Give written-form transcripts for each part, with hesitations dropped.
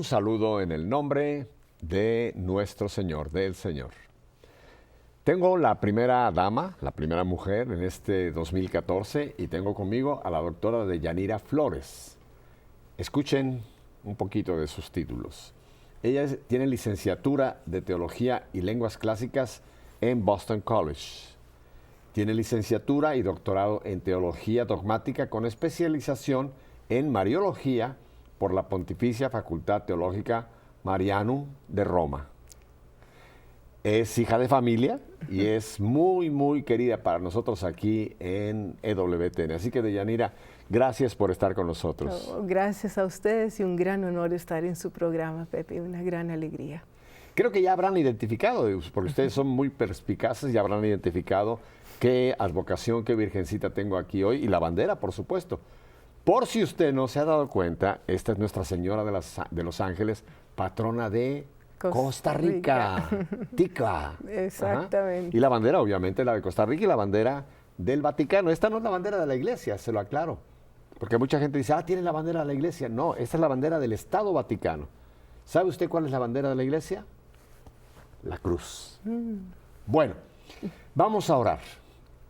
saludo en el nombre de nuestro Señor, del Señor. Tengo la primera dama, la primera mujer en este 2014 y tengo conmigo a la doctora Deyanira Flores. Escuchen un poquito de sus títulos. Ella tiene licenciatura de Teología y Lenguas Clásicas en Boston College. Tiene licenciatura y doctorado en Teología Dogmática con especialización en Mariología por la Pontificia Facultad Teológica Marianum de Roma. Es hija de familia y es muy, muy querida para nosotros aquí en EWTN. Así que, Deyanira, gracias por estar con nosotros. Oh, gracias a ustedes y un gran honor estar en su programa, Pepe, una gran alegría. Creo que ya habrán identificado, porque ustedes son muy perspicaces, ya habrán identificado qué advocación, qué virgencita tengo aquí hoy y la bandera, por supuesto. Por si usted no se ha dado cuenta, esta es Nuestra Señora de los Ángeles, patrona de Costa Rica. Tica. Exactamente. Ajá. Y la bandera, obviamente, la de Costa Rica y la bandera del Vaticano. Esta no es la bandera de la iglesia, se lo aclaro. Porque mucha gente dice, tiene la bandera de la iglesia. No, esta es la bandera del Estado Vaticano. ¿Sabe usted cuál es la bandera de la iglesia? La cruz. Bueno, vamos a orar.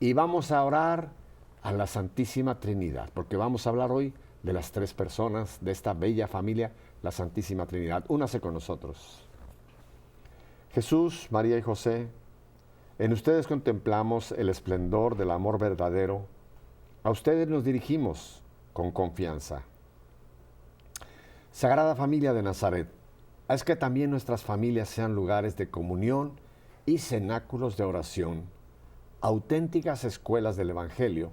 Y vamos a orar a la Santísima Trinidad, porque vamos a hablar hoy de las tres personas de esta bella familia, la Santísima Trinidad. Únase con nosotros. Jesús, María y José, en ustedes contemplamos el esplendor del amor verdadero. A ustedes nos dirigimos con confianza. Sagrada Familia de Nazaret, haz que también nuestras familias sean lugares de comunión y cenáculos de oración, auténticas escuelas del Evangelio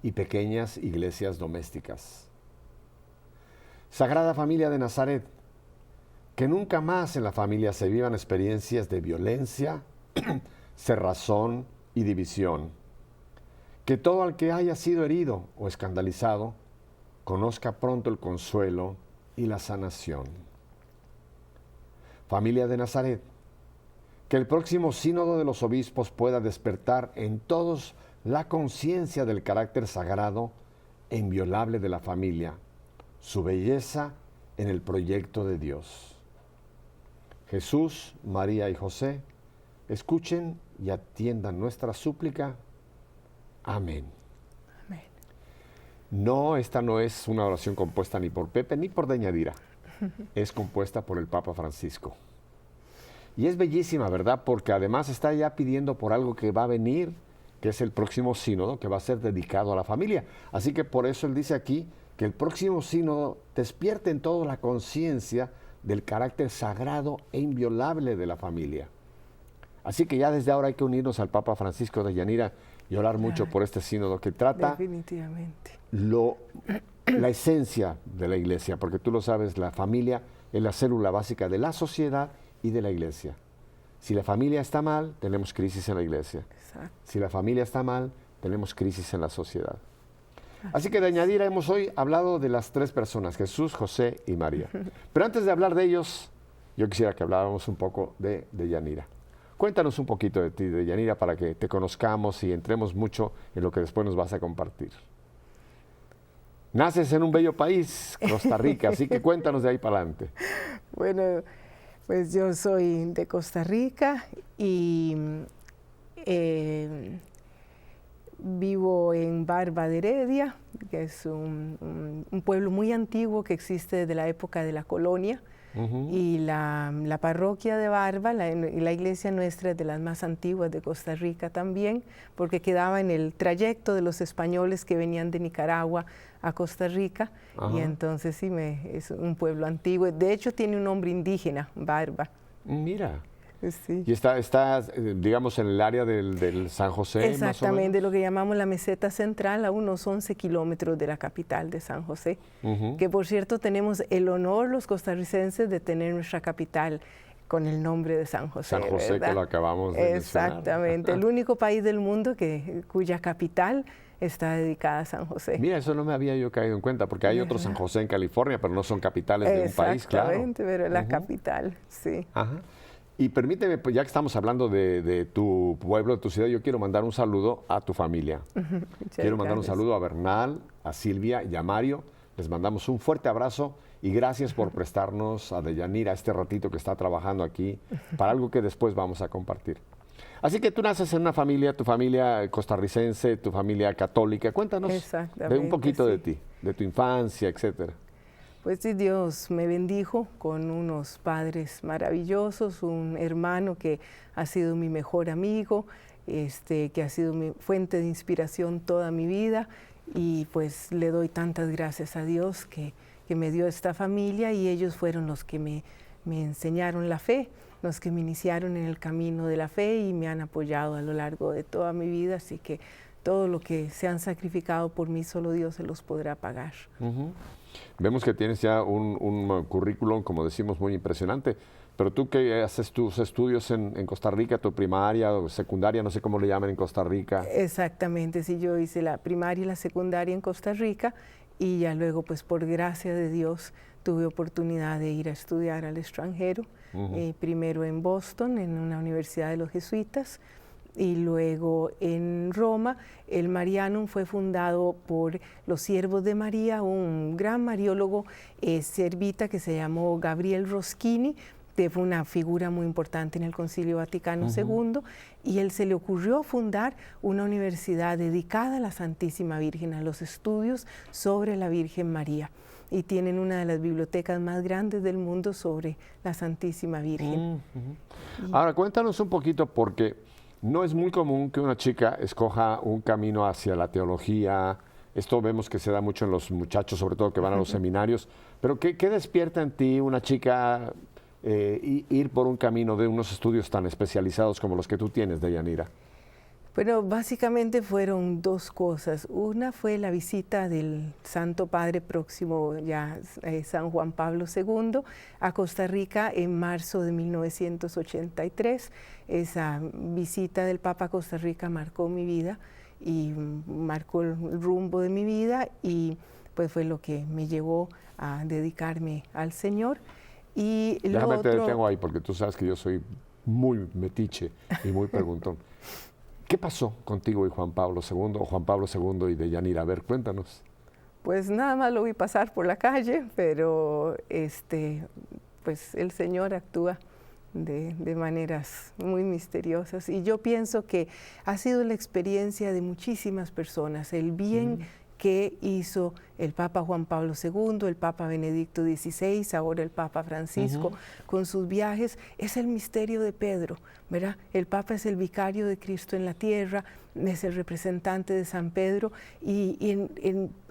y pequeñas iglesias domésticas. Sagrada Familia de Nazaret, que nunca más en la familia se vivan experiencias de violencia, cerrazón y división. Que todo el que haya sido herido o escandalizado conozca pronto el consuelo y la sanación. Familia de Nazaret, que el próximo sínodo de los obispos pueda despertar en todos la conciencia del carácter sagrado e inviolable de la familia, su belleza en el proyecto de Dios. Jesús, María y José, escuchen y atiendan nuestra súplica. Amén. Amén. No, esta no es una oración compuesta ni por Pepe ni por Deyanira. Es compuesta por el Papa Francisco. Y es bellísima, ¿verdad? Porque además está ya pidiendo por algo que va a venir, que es el próximo sínodo, que va a ser dedicado a la familia. Así que por eso él dice aquí que el próximo sínodo despierte en todo la conciencia del carácter sagrado e inviolable de la familia. Así que ya desde ahora hay que unirnos al Papa Francisco, Deyanira, y orar mucho por este sínodo que trata definitivamente la esencia de la iglesia, porque tú lo sabes, la familia es la célula básica de la sociedad y de la iglesia. Si la familia está mal, tenemos crisis en la iglesia. Exacto. Si la familia está mal, tenemos crisis en la sociedad. Así que de añadir, hemos hoy hablado de las tres personas, Jesús, José y María. Pero antes de hablar de ellos, yo quisiera que habláramos un poco de Deyanira. Cuéntanos un poquito de ti, Deyanira, para que te conozcamos y entremos mucho en lo que después nos vas a compartir. Naces en un bello país, Costa Rica, así que cuéntanos de ahí para adelante. Bueno, pues yo soy de Costa Rica y vivo en Barba de Heredia, que es un pueblo muy antiguo que existe desde la época de la colonia. Y la parroquia de Barba, la iglesia nuestra es de las más antiguas de Costa Rica también, porque quedaba en el trayecto de los españoles que venían de Nicaragua a Costa Rica. Y entonces sí, es un pueblo antiguo. De hecho tiene un nombre indígena, Barba. Mira. Sí. Y está, digamos, en el área del San José. Exactamente, lo que llamamos la meseta central, a unos 11 kilómetros de la capital de San José. Que por cierto tenemos el honor los costarricenses de tener nuestra capital con el nombre de San José. San José, ¿verdad? Que lo acabamos de mencionar. Exactamente, el único país del mundo cuya capital está dedicada a San José. Mira, eso no me había yo caído en cuenta, porque hay otros San José en California, pero no son capitales de un país, claro. Exactamente, pero la capital, sí. Ajá. Y permíteme, pues ya que estamos hablando de tu pueblo, de tu ciudad, yo quiero mandar un saludo a tu familia. Quiero mandar un saludo a Bernal, a Silvia y a Mario. Les mandamos un fuerte abrazo y gracias por prestarnos a Deyanira este ratito que está trabajando aquí para algo que después vamos a compartir. Así que tú naces en una familia, tu familia costarricense, tu familia católica. Cuéntanos un poquito de ti, de tu infancia, etcétera. Pues sí, Dios me bendijo con unos padres maravillosos, un hermano que ha sido mi mejor amigo, que ha sido mi fuente de inspiración toda mi vida, y pues le doy tantas gracias a Dios que me dio esta familia, y ellos fueron los que me enseñaron la fe, los que me iniciaron en el camino de la fe y me han apoyado a lo largo de toda mi vida, así que todo lo que se han sacrificado por mí, solo Dios se los podrá pagar. Vemos que tienes ya un currículum, como decimos, muy impresionante, pero tú que haces tus estudios en Costa Rica, tu primaria o secundaria, no sé cómo le llaman en Costa Rica. Exactamente, sí, yo hice la primaria y la secundaria en Costa Rica, y ya luego, pues por gracia de Dios, tuve oportunidad de ir a estudiar al extranjero, primero en Boston, en una universidad de los jesuitas, y luego en Roma. El Marianum fue fundado por los siervos de María, un gran mariólogo servita que se llamó Gabriel Roschini, que fue una figura muy importante en el Concilio Vaticano II, y él se le ocurrió fundar una universidad dedicada a la Santísima Virgen, a los estudios sobre la Virgen María, y tienen una de las bibliotecas más grandes del mundo sobre la Santísima Virgen. Ahora, cuéntanos un poquito, porque no es muy común que una chica escoja un camino hacia la teología. Esto vemos que se da mucho en los muchachos, sobre todo que van a los seminarios, pero ¿qué despierta en ti una chica ir por un camino de unos estudios tan especializados como los que tú tienes, Deyanira? Bueno, básicamente fueron dos cosas. Una fue la visita del Santo Padre próximo, ya San Juan Pablo II, a Costa Rica en marzo de 1983. Esa visita del Papa a Costa Rica marcó mi vida y marcó el rumbo de mi vida, y pues fue lo que me llevó a dedicarme al Señor. Y déjame te detengo ahí, porque tú sabes que yo soy muy metiche y muy preguntón. ¿Qué pasó contigo y Juan Pablo II, o Juan Pablo II y Deyanira? A ver, cuéntanos. Pues nada más lo vi pasar por la calle, pero pues el Señor actúa de maneras muy misteriosas, y yo pienso que ha sido la experiencia de muchísimas personas, el bien que hizo el Papa Juan Pablo II, el Papa Benedicto XVI, ahora el Papa Francisco, con sus viajes. Es el misterio de Pedro, ¿verdad? El Papa es el vicario de Cristo en la tierra, es el representante de San Pedro, y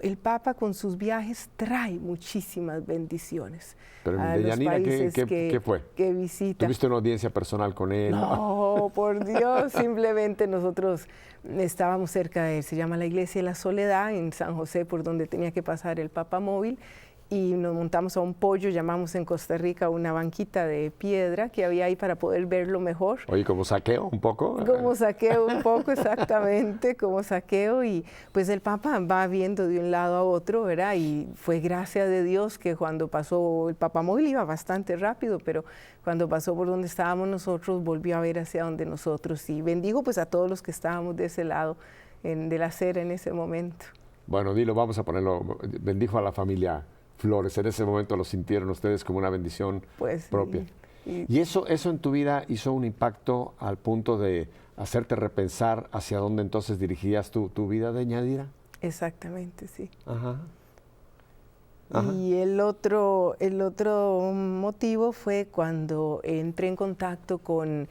el Papa con sus viajes trae muchísimas bendiciones. Pero Deyanira, ¿qué fue? Que visita. ¿Tuviste una audiencia personal con él? No, por Dios, simplemente nosotros estábamos cerca de él, se llama la Iglesia de la Soledad, en San José, por donde tenía que pasar el papamóvil, y nos montamos a un pollo, llamamos en Costa Rica una banquita de piedra que había ahí para poder verlo mejor. Oye, ¿como saqueo un poco? Como saqueo un poco, exactamente, como saqueo, y pues el Papa va viendo de un lado a otro, ¿verdad? Y fue gracia de Dios que cuando pasó el papamóvil iba bastante rápido, pero cuando pasó por donde estábamos nosotros, volvió a ver hacia donde nosotros, y bendijo pues a todos los que estábamos de ese lado de la acera en ese momento. Bueno, dilo, vamos a ponerlo, bendijo a la familia Flores. En ese momento lo sintieron ustedes como una bendición propia. ¿Y eso en tu vida hizo un impacto al punto de hacerte repensar hacia dónde entonces dirigías tu vida, Deyanira? Exactamente, sí. Ajá. Y el otro motivo fue cuando entré en contacto con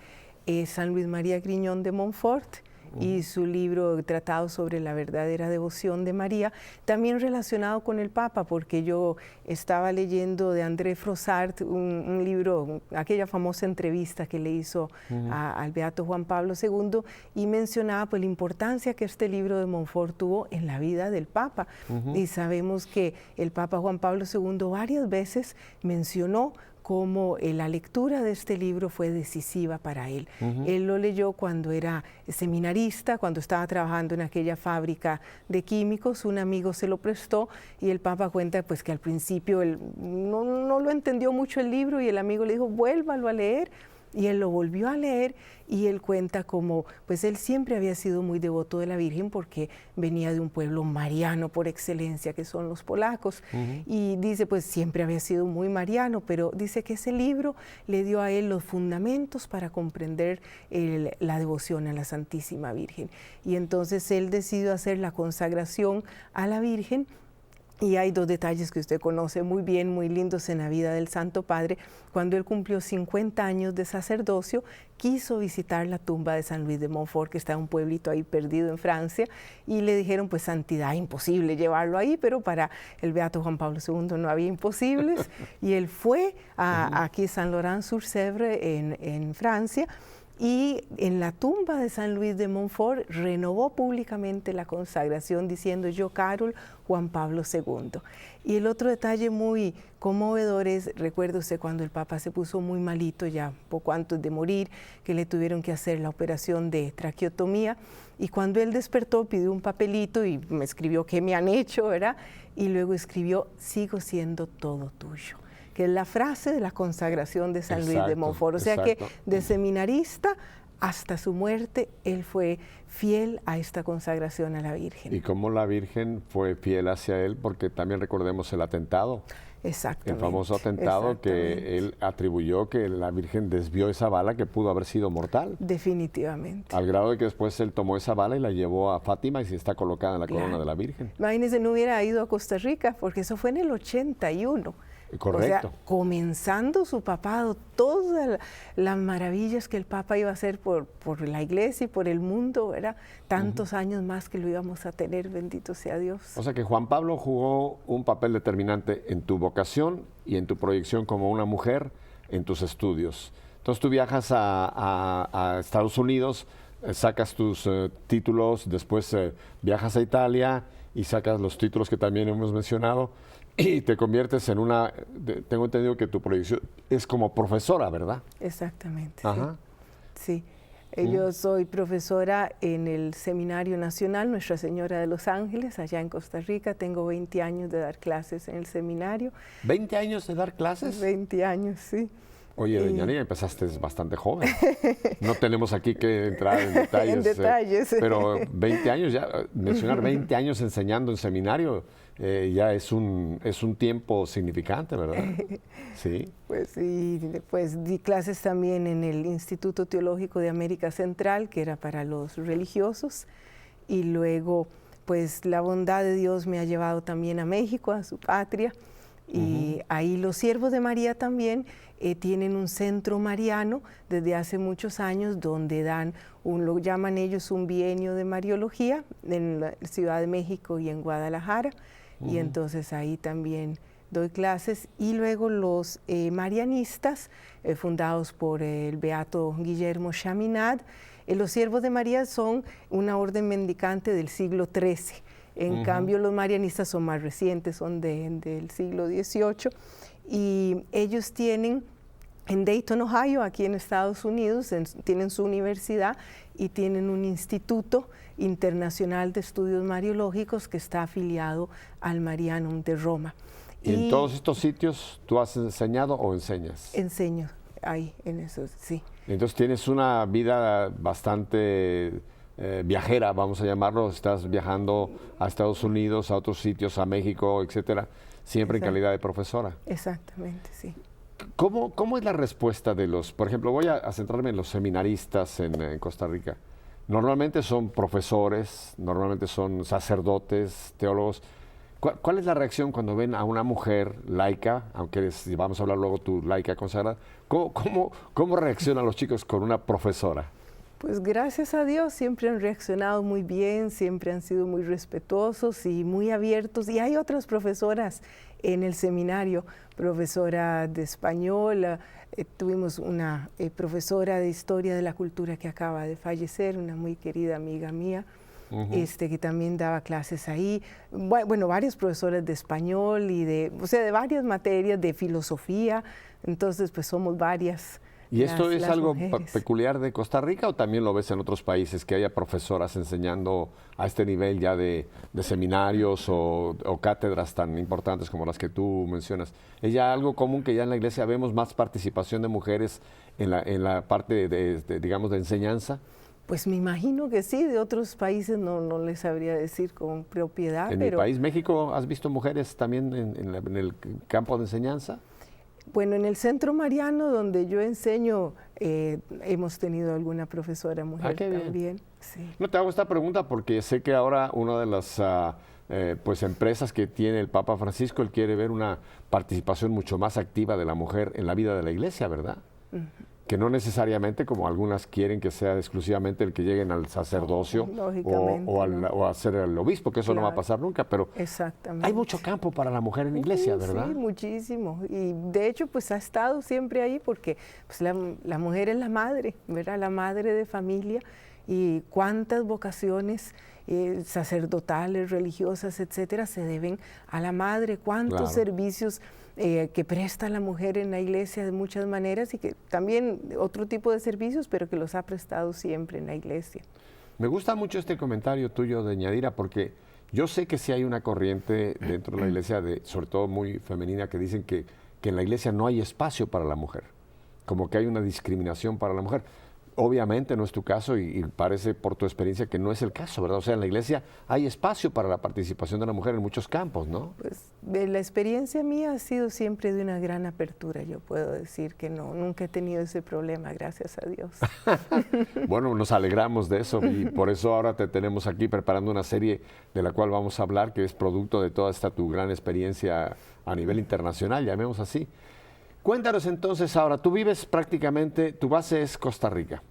San Luis María Griñón de Montfort, y su libro Tratado sobre la verdadera devoción de María, también relacionado con el Papa, porque yo estaba leyendo de André Frossard un libro, aquella famosa entrevista que le hizo al Beato Juan Pablo II, y mencionaba pues la importancia que este libro de Montfort tuvo en la vida del Papa. Y sabemos que el Papa Juan Pablo II varias veces mencionó cómo la lectura de este libro fue decisiva para él. Él lo leyó cuando era seminarista, cuando estaba trabajando en aquella fábrica de químicos, un amigo se lo prestó, y el Papa cuenta pues que al principio él no lo entendió mucho el libro, y el amigo le dijo, vuélvalo a leer, Y él lo volvió a leer y él cuenta como, pues él siempre había sido muy devoto de la Virgen porque venía de un pueblo mariano por excelencia, que son los polacos. Y dice, pues siempre había sido muy mariano, pero dice que ese libro le dio a él los fundamentos para comprender la devoción a la Santísima Virgen. Y entonces él decidió hacer la consagración a la Virgen. Y hay dos detalles que usted conoce muy bien, muy lindos en la vida del Santo Padre. Cuando él cumplió 50 años de sacerdocio, quiso visitar la tumba de San Luis de Montfort, que está en un pueblito ahí perdido en Francia, y le dijeron, pues santidad, imposible llevarlo ahí, pero para el Beato Juan Pablo II no había imposibles. Y él fue a aquí San Laurent-sur-Sèvre en Francia, y en la tumba de San Luis de Montfort renovó públicamente la consagración diciendo yo, Carol, Juan Pablo II. Y el otro detalle muy conmovedor es, recuerde usted cuando el Papa se puso muy malito ya poco antes de morir, que le tuvieron que hacer la operación de traqueotomía, y cuando él despertó pidió un papelito y me escribió qué me han hecho, ¿verdad? Y luego escribió, sigo siendo todo tuyo, que es la frase de la consagración de San Luis de Montfort. O sea que de seminarista hasta su muerte, él fue fiel a esta consagración a la Virgen. Y cómo la Virgen fue fiel hacia él, porque también recordemos el atentado. Exactamente. El famoso atentado que él atribuyó que la Virgen desvió esa bala que pudo haber sido mortal. Definitivamente. Al grado de que después él tomó esa bala y la llevó a Fátima y se está colocada en la corona de la Virgen. Imagínense, no hubiera ido a Costa Rica, porque eso fue en el 81. Correcto. O sea, comenzando su papado, todas las maravillas que el Papa iba a hacer por la Iglesia y por el mundo, ¿verdad? Tantos años más que lo íbamos a tener, bendito sea Dios. O sea que Juan Pablo jugó un papel determinante en tu vocación y en tu proyección como una mujer en tus estudios. Entonces tú viajas a Estados Unidos, sacas tus títulos, después viajas a Italia y sacas los títulos que también hemos mencionado. Y te conviertes en una, tengo entendido que tu proyección es como profesora, ¿verdad? Exactamente. Ajá. Sí. Yo soy profesora en el Seminario Nacional Nuestra Señora de los Ángeles, allá en Costa Rica. Tengo 20 años de dar clases en el seminario. ¿20 años de dar clases? 20 años, sí. Oye, doña Niña, empezaste bastante joven. No tenemos aquí que entrar en detalles. En detalles. Pero 20 años, ya mencionar 20 años enseñando en seminario, ya es un tiempo significante, ¿verdad? Sí. Pues sí, pues di clases también en el Instituto Teológico de América Central, que era para los religiosos, y luego pues la bondad de Dios me ha llevado también a México, a su patria, y ahí los siervos de María también tienen un centro mariano desde hace muchos años donde dan, lo llaman ellos un bienio de Mariología en la Ciudad de México y en Guadalajara, y entonces ahí también doy clases, y luego los marianistas, fundados por el beato Guillermo Chaminade. Los siervos de María son una orden mendicante del siglo XIII. En cambio, los marianistas son más recientes, son del siglo XVIII, y ellos tienen en Dayton, Ohio, aquí en Estados Unidos, tienen su universidad y tienen un instituto internacional de estudios mariológicos que está afiliado al Marianum de Roma. ¿Y en todos estos sitios tú has enseñado o enseñas? Enseño ahí, en eso, sí. Entonces tienes una vida bastante viajera, vamos a llamarlo. Estás viajando a Estados Unidos, a otros sitios, a México, etcétera, siempre en calidad de profesora. Exactamente, sí. ¿Cómo es la respuesta de los, por ejemplo, voy a centrarme en los seminaristas en Costa Rica? Normalmente son profesores, normalmente son sacerdotes, teólogos. ¿Cuál es la reacción cuando ven a una mujer laica, aunque vamos a hablar luego tu laica consagrada? ¿Cómo reaccionan los chicos con una profesora? Pues gracias a Dios siempre han reaccionado muy bien, siempre han sido muy respetuosos y muy abiertos. Y hay otras profesoras en el seminario, profesora de español, tuvimos una profesora de historia de la cultura que acaba de fallecer, una muy querida amiga mía, que también daba clases ahí. Bueno, varios profesores de español y de varias materias, de filosofía. Entonces, pues somos varias ¿Y esto es las algo mujeres. peculiar de Costa Rica o también lo ves en otros países, que haya profesoras enseñando a este nivel ya de seminarios o cátedras tan importantes como las que tú mencionas? ¿Es ya algo común que ya en la iglesia vemos más participación de mujeres en la parte digamos, de enseñanza? Pues me imagino que sí, de otros países no les sabría decir con propiedad, En mi pero país, México, ¿has visto mujeres también en el campo de enseñanza? bueno, en el Centro Mariano, donde yo enseño, hemos tenido alguna profesora mujer Qué bien. también. Sí. No te hago esta pregunta porque sé que ahora una de las pues empresas que tiene el Papa Francisco, él quiere ver una participación mucho más activa de la mujer en la vida de la iglesia, ¿verdad? Que no necesariamente como algunas quieren que sea exclusivamente el que lleguen al sacerdocio Lógicamente, ¿no? o a ser el obispo, que eso no va a Claro. pasar nunca, pero Exactamente. hay mucho campo para la mujer en la iglesia, ¿verdad? Sí, muchísimo. Y de hecho, pues ha estado siempre ahí porque pues, la mujer es la madre, ¿verdad? La madre de familia. Y cuántas vocaciones sacerdotales, religiosas, etcétera, se deben a la madre. Cuántos Claro. servicios que presta la mujer en la iglesia de muchas maneras y que también otro tipo de servicios, pero que los ha prestado siempre en la iglesia. Me gusta mucho este comentario tuyo de Ñadira porque yo sé que sí hay una corriente dentro de la iglesia, sobre todo muy femenina, que dicen que en la iglesia no hay espacio para la mujer, como que hay una discriminación para la mujer. Obviamente no es tu caso y parece por tu experiencia que no es el caso, ¿verdad? O sea, en la iglesia hay espacio para la participación de la mujer en muchos campos, ¿no? Pues la experiencia mía ha sido siempre de una gran apertura. Yo puedo decir que no, nunca he tenido ese problema, gracias a Dios. Bueno, nos alegramos de eso y por eso ahora te tenemos aquí preparando una serie de la cual vamos a hablar, que es producto de toda esta tu gran experiencia a nivel internacional, llamemos así. Cuéntanos entonces ahora, tú vives prácticamente, tu base es Costa Rica.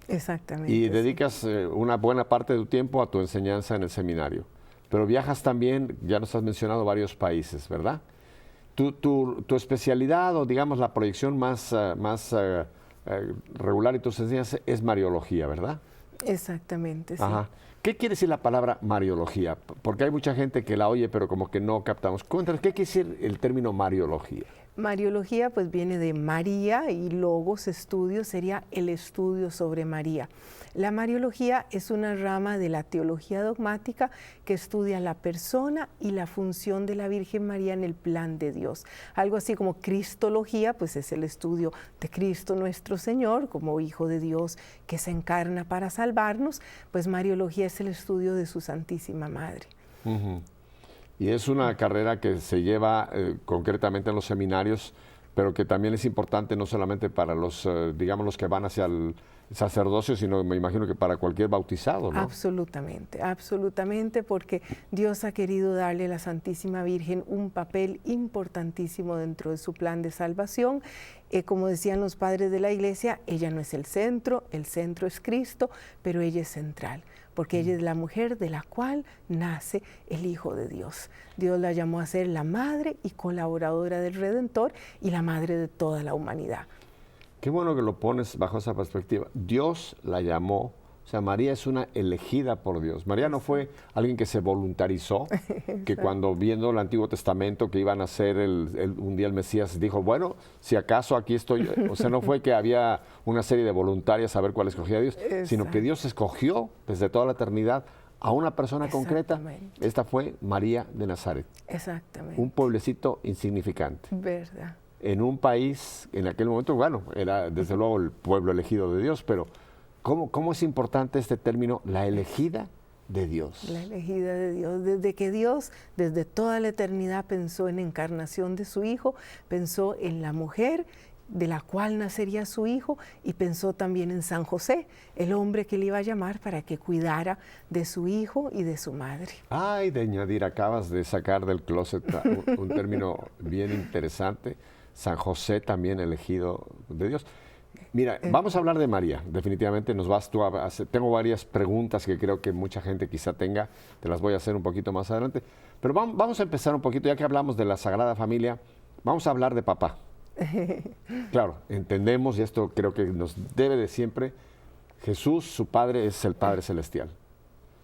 Exactamente. Y sí. dedicas una buena parte de tu tiempo a tu enseñanza en el seminario. Pero viajas también, ya nos has mencionado varios países, ¿verdad? Tu especialidad o digamos la proyección más regular y tus enseñanzas es Mariología, ¿verdad? Exactamente, sí. Ajá. ¿Qué quiere decir la palabra Mariología? Porque hay mucha gente que la oye, pero como que no captamos. Cuéntanos, ¿qué quiere decir el término Mariología? Mariología pues viene de María y logos, estudio, sería el estudio sobre María. La Mariología es una rama de la teología dogmática que estudia la persona y la función de la Virgen María en el plan de Dios. Algo así como Cristología, pues es el estudio de Cristo nuestro Señor como Hijo de Dios que se encarna para salvarnos, pues Mariología es el estudio de su Santísima Madre. Uh-huh. Y es una carrera que se lleva concretamente en los seminarios, pero que también es importante no solamente para los, digamos, los que van hacia el sacerdocio, sino me imagino que para cualquier bautizado, ¿no? Absolutamente, absolutamente, porque Dios ha querido darle a la Santísima Virgen un papel importantísimo dentro de su plan de salvación. Como decían los padres de la Iglesia, ella no es el centro es Cristo, pero ella es central, porque ella es la mujer de la cual nace el Hijo de Dios. Dios la llamó a ser la madre y colaboradora del Redentor y la madre de toda la humanidad. Qué bueno que lo pones bajo esa perspectiva. Dios la llamó, o sea, María es una elegida por Dios. María no fue alguien que se voluntarizó, que cuando viendo el Antiguo Testamento que iban a ser un día el Mesías, dijo, bueno, si acaso aquí estoy. O sea, no fue que había una serie de voluntarias a ver cuál escogía Dios, sino que Dios escogió desde toda la eternidad a una persona concreta. Esta fue María de Nazaret. Exactamente. Un pueblecito insignificante. Verdad. En un país, en aquel momento, bueno, era desde luego el pueblo elegido de Dios, pero ¿cómo es importante este término, la elegida de Dios? La elegida de Dios. Desde que Dios, desde toda la eternidad, pensó en la encarnación de su Hijo, pensó en la mujer de la cual nacería su Hijo y pensó también en San José, el hombre que le iba a llamar para que cuidara de su Hijo y de su madre. Ay, de añadir, acabas de sacar del closet un término bien interesante. San José también elegido de Dios. Mira, vamos a hablar de María. Definitivamente nos vas tú a hacer. Tengo varias preguntas que creo que mucha gente quizá tenga. Te las voy a hacer un poquito más adelante. Pero vamos a empezar un poquito, ya que hablamos de la Sagrada Familia, vamos a hablar de papá. Claro, entendemos, y esto creo que nos debe de siempre, Jesús, su padre, es el Padre Celestial.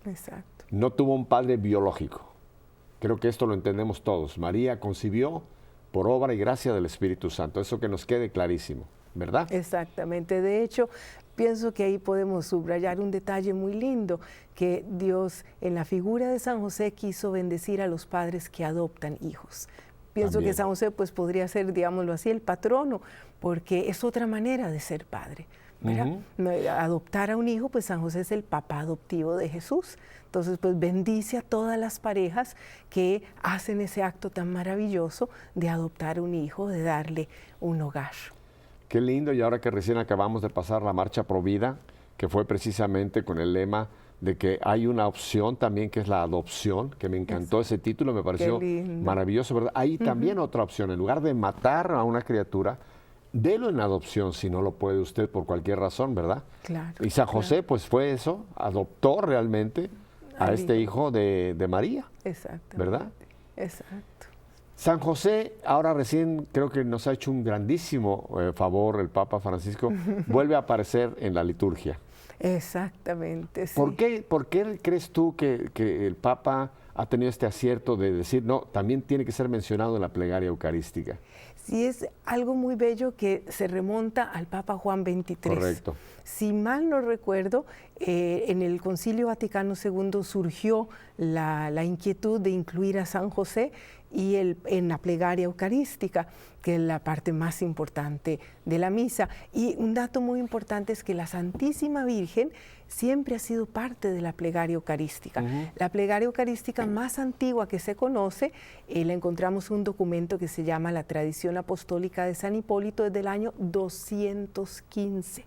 Exacto. No tuvo un padre biológico. Creo que esto lo entendemos todos. María concibió por obra y gracia del Espíritu Santo. Eso que nos quede clarísimo. ¿verdad? Exactamente. De hecho, pienso que ahí podemos subrayar un detalle muy lindo, que Dios en la figura de San José quiso bendecir a los padres que adoptan hijos. Pienso También. que San José pues podría ser, digámoslo así, el patrono, porque es otra manera de ser padre, ¿verdad? Adoptar a un hijo, pues San José es el papá adoptivo de Jesús. Entonces, pues bendice a todas las parejas que hacen ese acto tan maravilloso de adoptar un hijo, de darle un hogar. Qué lindo, y ahora que recién acabamos de pasar la Marcha Pro Vida, que fue precisamente con el lema de que hay una opción también, que es la adopción, que me encantó ese título, me pareció maravilloso, ¿verdad? Hay también otra opción, en lugar de matar a una criatura, délo en adopción si no lo puede usted por cualquier razón, ¿verdad? Claro. Y San José, pues fue eso, adoptó realmente a este hijo de María. Exactamente. ¿Verdad? Exacto. San José, ahora recién creo que nos ha hecho un grandísimo favor el Papa Francisco, vuelve a aparecer en la liturgia. Exactamente, sí. ¿Por qué crees tú que el Papa ha tenido este acierto de decir, no, también tiene que ser mencionado en la plegaria eucarística? Sí, es algo muy bello que se remonta al Papa Juan XXIII. Correcto. Si mal no recuerdo, en el Concilio Vaticano II surgió la inquietud de incluir a San José y en la plegaria eucarística, que es la parte más importante de la misa. Y un dato muy importante es que la Santísima Virgen siempre ha sido parte de la plegaria eucarística. La plegaria eucarística más antigua que se conoce, la encontramos en un documento que se llama La Tradición Apostólica de San Hipólito, desde el año 215.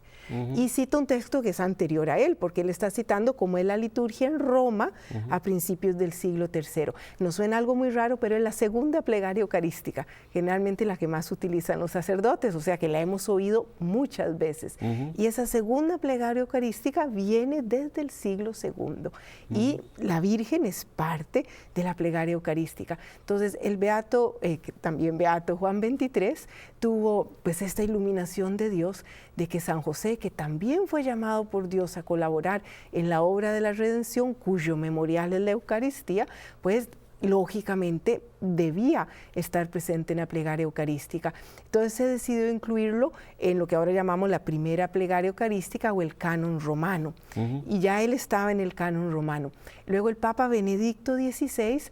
Y cita un texto que es anterior a él, porque él está citando cómo es la liturgia en Roma a principios del siglo III. Nos suena algo muy raro, pero es la segunda plegaria eucarística, generalmente la que más utilizan los sacerdotes, o sea que la hemos oído muchas veces. Y esa segunda plegaria eucarística viene desde el siglo II. Y la Virgen es parte de la plegaria eucarística. Entonces, el beato, también beato Juan XXIII, tuvo pues esta iluminación de Dios, de que San José, que también fue llamado por Dios a colaborar en la obra de la redención, cuyo memorial es la Eucaristía, pues lógicamente debía estar presente en la plegaria eucarística. Entonces se decidió incluirlo en lo que ahora llamamos la primera plegaria eucarística o el canon romano. Y ya él estaba en el canon romano. Luego el Papa Benedicto XVI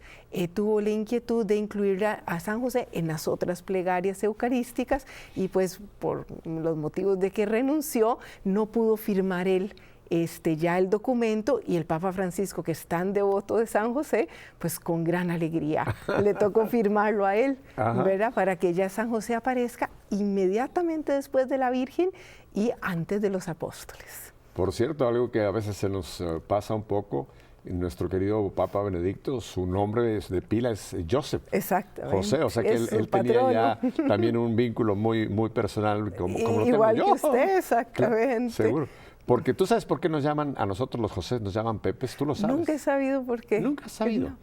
tuvo la inquietud de incluir a San José en las otras plegarias eucarísticas y pues por los motivos de que renunció no pudo firmar él ya el documento, y el Papa Francisco, que es tan devoto de San José, pues con gran alegría le tocó firmarlo a él, ¿verdad? Para que ya San José aparezca inmediatamente después de la Virgen y antes de los apóstoles. Por cierto, algo que a veces se nos pasa un poco, nuestro querido Papa Benedicto, su nombre de pila es Joseph. Exactamente. José, o sea que él tenía ya también un vínculo muy, muy personal, como lo tengo igual yo. Que usted, exactamente. Claro, seguro. Porque tú sabes por qué nos llaman a nosotros los José, nos llaman Pepes, tú lo sabes. Nunca he sabido por qué. Nunca has sabido. No.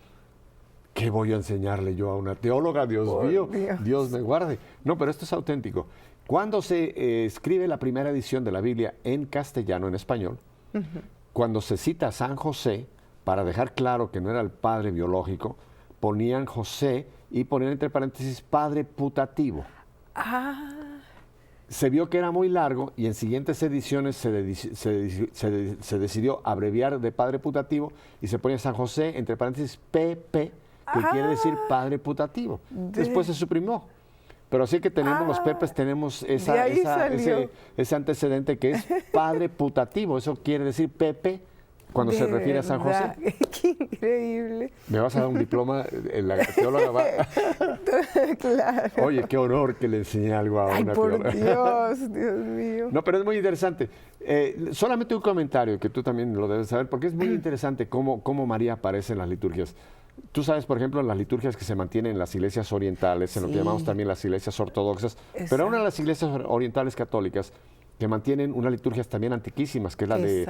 ¿Qué voy a enseñarle yo a una teóloga? Dios mío, Dios me guarde. No, pero esto es auténtico. Cuando se escribe la primera edición de la Biblia en castellano, en español, cuando se cita a San José, para dejar claro que no era el padre biológico, ponían José y ponían entre paréntesis padre putativo. Se vio que era muy largo y en siguientes ediciones se decidió abreviar de padre putativo y se ponía San José entre paréntesis PP, que quiere decir padre putativo. Después se suprimió. Pero sí que tenemos los Pepes, tenemos ese antecedente que es padre putativo. Eso quiere decir Pepe cuando se refiere a San José. ¡Qué increíble! Me vas a dar un diploma, la teóloga va. Claro. Oye, qué honor que le enseñé algo a una teóloga. ¡Ay, por Dios, Dios mío! No, pero es muy interesante. Solamente un comentario que tú también lo debes saber, porque es muy interesante cómo María aparece en las liturgias. Tú sabes, por ejemplo, en las liturgias que se mantienen en las iglesias orientales, en lo que llamamos también las iglesias ortodoxas, pero aún en las iglesias orientales católicas, que mantienen unas liturgias también antiquísimas, que es la de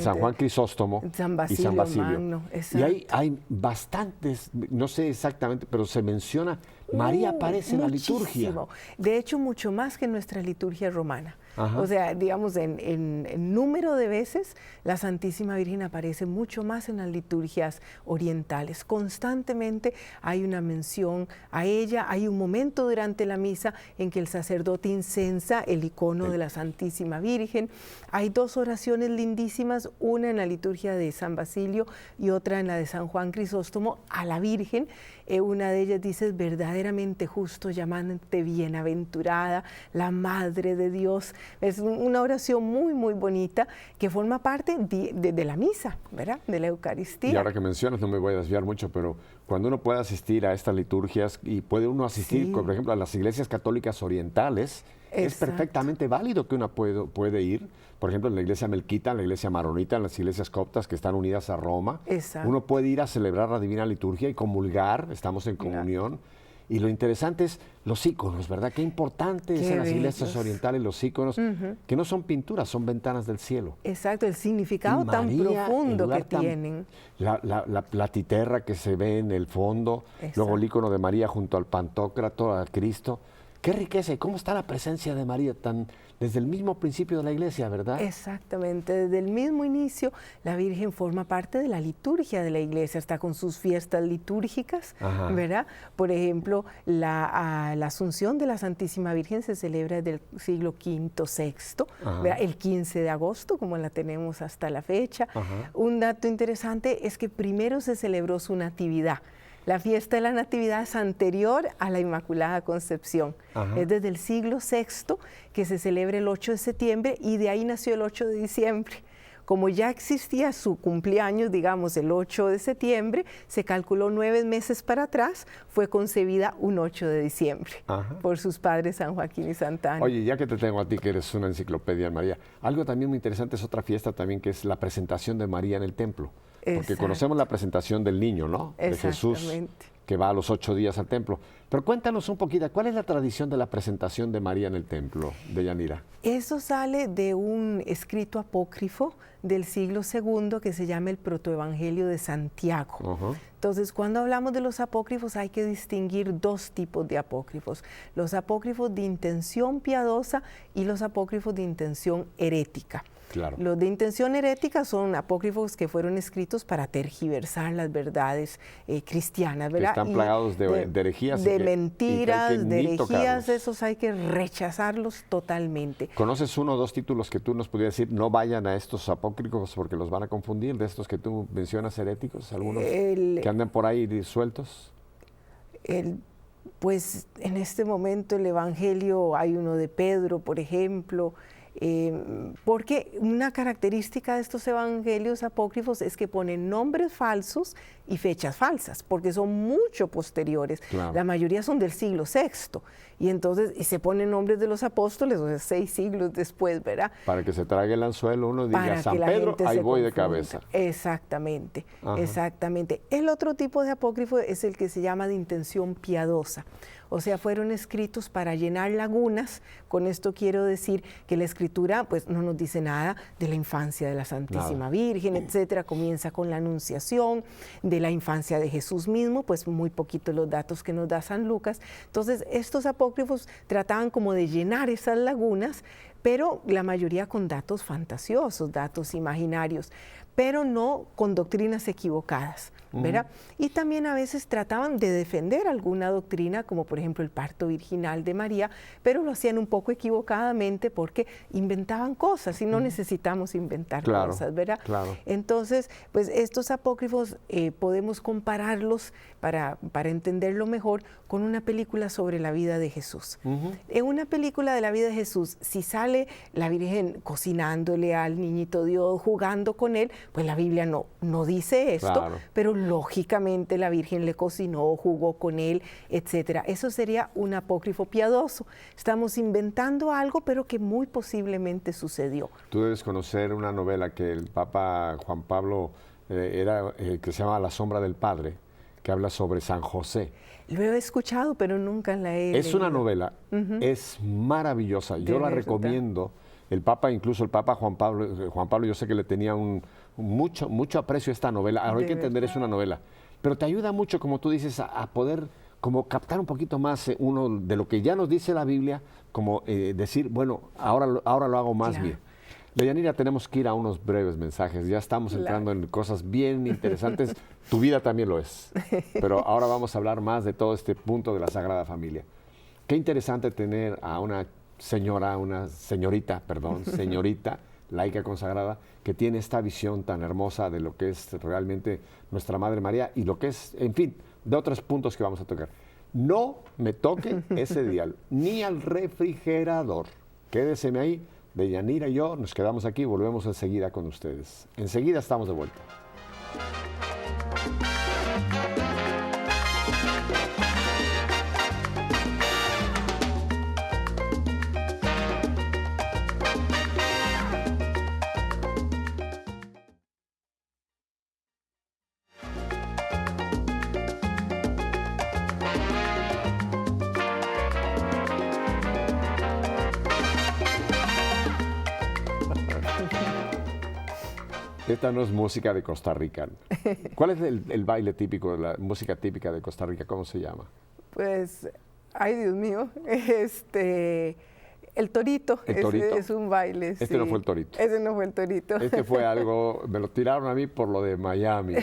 San Juan Crisóstomo y San Basilio. Magno, y hay bastantes, no sé exactamente, pero se menciona María aparece en la liturgia. Muchísimo. De hecho, mucho más que en nuestra liturgia romana. Ajá. O sea, digamos, en número de veces, la Santísima Virgen aparece mucho más en las liturgias orientales. Constantemente hay una mención a ella, hay un momento durante la misa en que el sacerdote incensa el icono de la Santísima Virgen. Hay dos oraciones lindísimas, una en la liturgia de San Basilio y otra en la de San Juan Crisóstomo, a la Virgen. Una de ellas dice: verdaderamente justo, llamándote bienaventurada, la Madre de Dios. Es una oración muy, muy bonita que forma parte de la misa, ¿verdad? De la Eucaristía. Y ahora que mencionas, no me voy a desviar mucho, pero cuando uno puede asistir a estas liturgias y puede uno asistir, por ejemplo, a las iglesias católicas orientales, es perfectamente válido que uno puede ir, por ejemplo, en la iglesia melquita, en la iglesia maronita, en las iglesias coptas que están unidas a Roma. Exacto. Uno puede ir a celebrar la Divina Liturgia y comulgar, estamos en comunión. Y lo interesante es los íconos, ¿verdad? Qué importante es en las iglesias orientales los íconos, que no son pinturas, son ventanas del cielo. Exacto, el significado tan profundo que tienen. La platiterra que se ve en el fondo, luego el ícono de María junto al Pantocrato, a Cristo. Qué riqueza y cómo está la presencia de María desde el mismo principio de la iglesia, ¿verdad? Exactamente, desde el mismo inicio la Virgen forma parte de la liturgia de la iglesia, está con sus fiestas litúrgicas, ¿verdad? Por ejemplo, la Asunción de la Santísima Virgen se celebra desde el siglo V, VI, el 15 de agosto, como la tenemos hasta la fecha. Un dato interesante es que primero se celebró su natividad. La fiesta de la Natividad es anterior a la Inmaculada Concepción. Es desde el siglo VI que se celebra el 8 de septiembre y de ahí nació el 8 de diciembre. Como ya existía su cumpleaños, digamos, el 8 de septiembre, se calculó 9 meses para atrás, fue concebida un 8 de diciembre por sus padres San Joaquín y Santa Ana. Oye, ya que te tengo a ti, que eres una enciclopedia, María, algo también muy interesante es otra fiesta también, que es la presentación de María en el templo. Porque conocemos la presentación del niño, ¿no? De Jesús, que va a los 8 días al templo. Pero cuéntanos un poquito, ¿cuál es la tradición de la presentación de María en el templo de Yanira? Eso sale de un escrito apócrifo del siglo II que se llama el Protoevangelio de Santiago. Entonces, cuando hablamos de los apócrifos hay que distinguir dos tipos de apócrifos. Los apócrifos de intención piadosa y los apócrifos de intención herética. Claro. Los de intención herética son apócrifos que fueron escritos para tergiversar las verdades cristianas, ¿verdad? Que están plagados de herejías. De mentiras, de herejías, esos hay que rechazarlos totalmente. ¿Conoces uno o dos títulos que tú nos pudieras decir, no vayan a estos apócrifos porque los van a confundir, de estos que tú mencionas heréticos, algunos que andan por ahí sueltos? Pues en este momento el Evangelio, hay uno de Pedro, por ejemplo, porque una característica de estos evangelios apócrifos es que ponen nombres falsos y fechas falsas, porque son mucho posteriores. Claro. La mayoría son del siglo VI, y entonces se ponen nombres de los apóstoles, o sea, 6 siglos después, ¿verdad? Para que se trague el anzuelo, uno diga, para San Pedro, ahí voy de cabeza. Exactamente, exactamente. El otro tipo de apócrifo es el que se llama de intención piadosa. O sea, fueron escritos para llenar lagunas. Con esto quiero decir que la escritura pues no nos dice nada de la infancia de la Santísima Virgen, etcétera. Comienza con la Anunciación, de la infancia de Jesús mismo, pues muy poquito los datos que nos da San Lucas. Entonces, estos apócrifos trataban como de llenar esas lagunas, pero la mayoría con datos fantasiosos, datos imaginarios, pero no con doctrinas equivocadas, ¿verdad? Y también a veces trataban de defender alguna doctrina, como por ejemplo el parto virginal de María, pero lo hacían un poco equivocadamente porque inventaban cosas y no necesitamos inventar cosas, ¿verdad? Claro. Entonces, pues estos apócrifos podemos compararlos para entenderlo mejor con una película sobre la vida de Jesús. En una película de la vida de Jesús, si sale la Virgen cocinándole al niñito Dios, jugando con él, pues la Biblia no dice esto, pero lógicamente la Virgen le cocinó, jugó con él, etcétera. Eso sería un apócrifo piadoso. Estamos inventando algo, pero que muy posiblemente sucedió. Tú debes conocer una novela que el Papa Juan Pablo que se llama La sombra del Padre, que habla sobre San José. Lo he escuchado, pero nunca la he leído. Una novela, es maravillosa. Yo la recomiendo. El Papa, incluso el Papa Juan Pablo, yo sé que le tenía mucho aprecio a esta novela. Ahora hay que entender, es una novela. Pero te ayuda mucho, como tú dices, a poder como captar un poquito más uno de lo que ya nos dice la Biblia, como decir, bueno, ahora lo hago más bien. Deyanira, tenemos que ir a unos breves mensajes. Ya estamos entrando en cosas bien interesantes. Tu vida también lo es. Pero ahora vamos a hablar más de todo este punto de la Sagrada Familia. Qué interesante tener a una señorita laica consagrada, que tiene esta visión tan hermosa de lo que es realmente nuestra Madre María y lo que es, en fin, de otros puntos que vamos a tocar. No me toque ese dial, ni al refrigerador. Quédeseme ahí. Deyanira y yo nos quedamos aquí, volvemos enseguida con ustedes. Enseguida estamos de vuelta. Esta no es música de Costa Rica. ¿Cuál es el baile típico, la música típica de Costa Rica? ¿Cómo se llama? Pues, ay Dios mío, el torito. ¿El torito? Es un baile. Este no fue el torito. Ese no fue el torito. Este fue algo, me lo tiraron a mí por lo de Miami,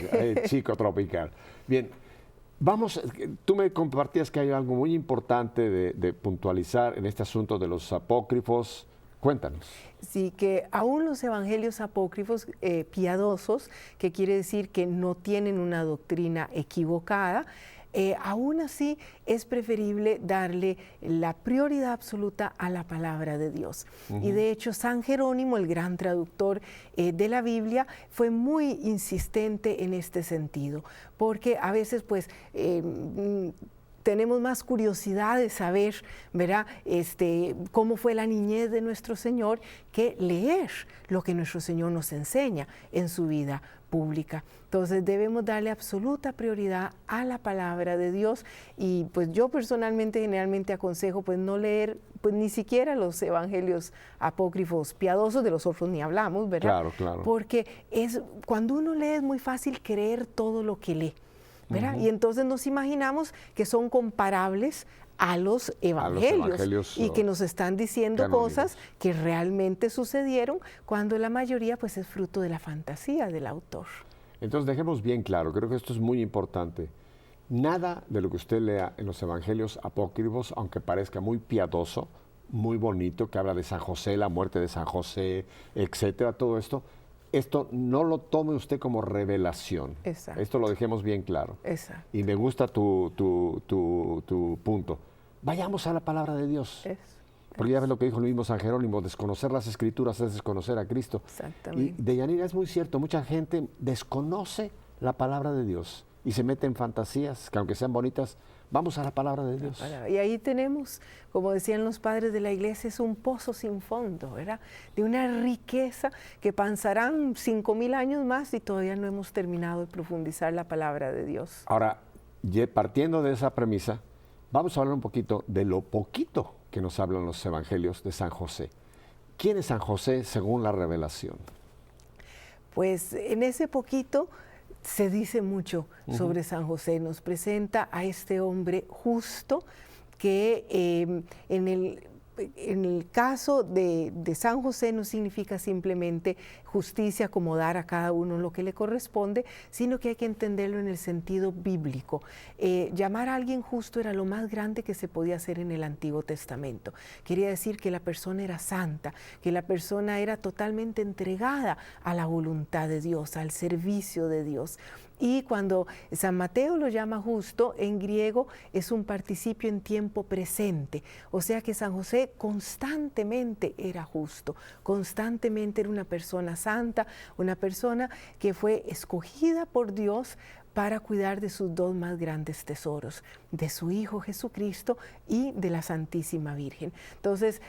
chico tropical. Bien, vamos, tú me compartías que hay algo muy importante de puntualizar en este asunto de los apócrifos. Cuéntanos. Sí, que aún los evangelios apócrifos piadosos, que quiere decir que no tienen una doctrina equivocada, aún así es preferible darle la prioridad absoluta a la palabra de Dios. Y de hecho San Jerónimo, el gran traductor de la Biblia, fue muy insistente en este sentido, porque a veces pues tenemos más curiosidad de saber, ¿verdad? Cómo fue la niñez de nuestro Señor, que leer lo que nuestro Señor nos enseña en su vida pública. Entonces debemos darle absoluta prioridad a la palabra de Dios, y pues yo personalmente generalmente aconsejo pues no leer pues ni siquiera los evangelios apócrifos piadosos, de los otros ni hablamos, ¿verdad? Claro, claro. Porque cuando uno lee es muy fácil creer todo lo que lee, ¿verdad? Y entonces nos imaginamos que son comparables a los evangelios y que nos están diciendo cosas que realmente sucedieron, cuando la mayoría pues es fruto de la fantasía del autor. Entonces dejemos bien claro, creo que esto es muy importante. Nada de lo que usted lea en los evangelios apócrifos, aunque parezca muy piadoso, muy bonito, que habla de San José, la muerte de San José, etcétera, todo esto no lo tome usted como revelación. Exacto. Esto lo dejemos bien claro. Exacto. Y me gusta tu punto. Vayamos a la palabra de Dios. Porque ya ves lo que dijo el mismo San Jerónimo: desconocer las Escrituras es desconocer a Cristo. Exactamente. Y Deyanira, es muy cierto, mucha gente desconoce la palabra de Dios y se mete en fantasías que, aunque sean bonitas, vamos a la palabra de Dios. Y ahí tenemos, como decían los padres de la iglesia, es un pozo sin fondo, ¿verdad? De una riqueza que pasarán 5,000 años más y todavía no hemos terminado de profundizar la palabra de Dios. Ahora, partiendo de esa premisa, vamos a hablar un poquito de lo poquito que nos hablan los evangelios de San José. ¿Quién es San José según la revelación? Pues en ese poquito se dice mucho sobre San José. Nos presenta a este hombre justo que en el caso de San José no significa simplemente justicia, como dar a cada uno lo que le corresponde, sino que hay que entenderlo en el sentido bíblico. Llamar a alguien justo era lo más grande que se podía hacer en el Antiguo Testamento. Quería decir que la persona era santa, que la persona era totalmente entregada a la voluntad de Dios, al servicio de Dios. Y cuando San Mateo lo llama justo, en griego es un participio en tiempo presente. O sea que San José constantemente era justo, constantemente era una persona santa, una persona que fue escogida por Dios para cuidar de sus dos más grandes tesoros, de su Hijo Jesucristo y de la Santísima Virgen. Entonces,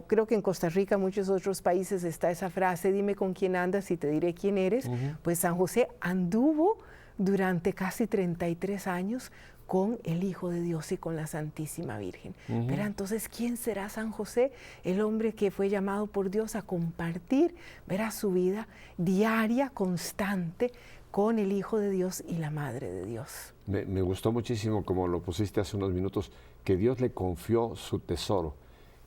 creo que en Costa Rica, muchos otros países, está esa frase: dime con quién andas y te diré quién eres. Pues San José anduvo durante casi 33 años con el Hijo de Dios y con la Santísima Virgen. Pero entonces, ¿quién será San José? El hombre que fue llamado por Dios a compartir, verá, su vida diaria, constante, con el Hijo de Dios y la Madre de Dios. Me gustó muchísimo, como lo pusiste hace unos minutos, que Dios le confió su tesoro.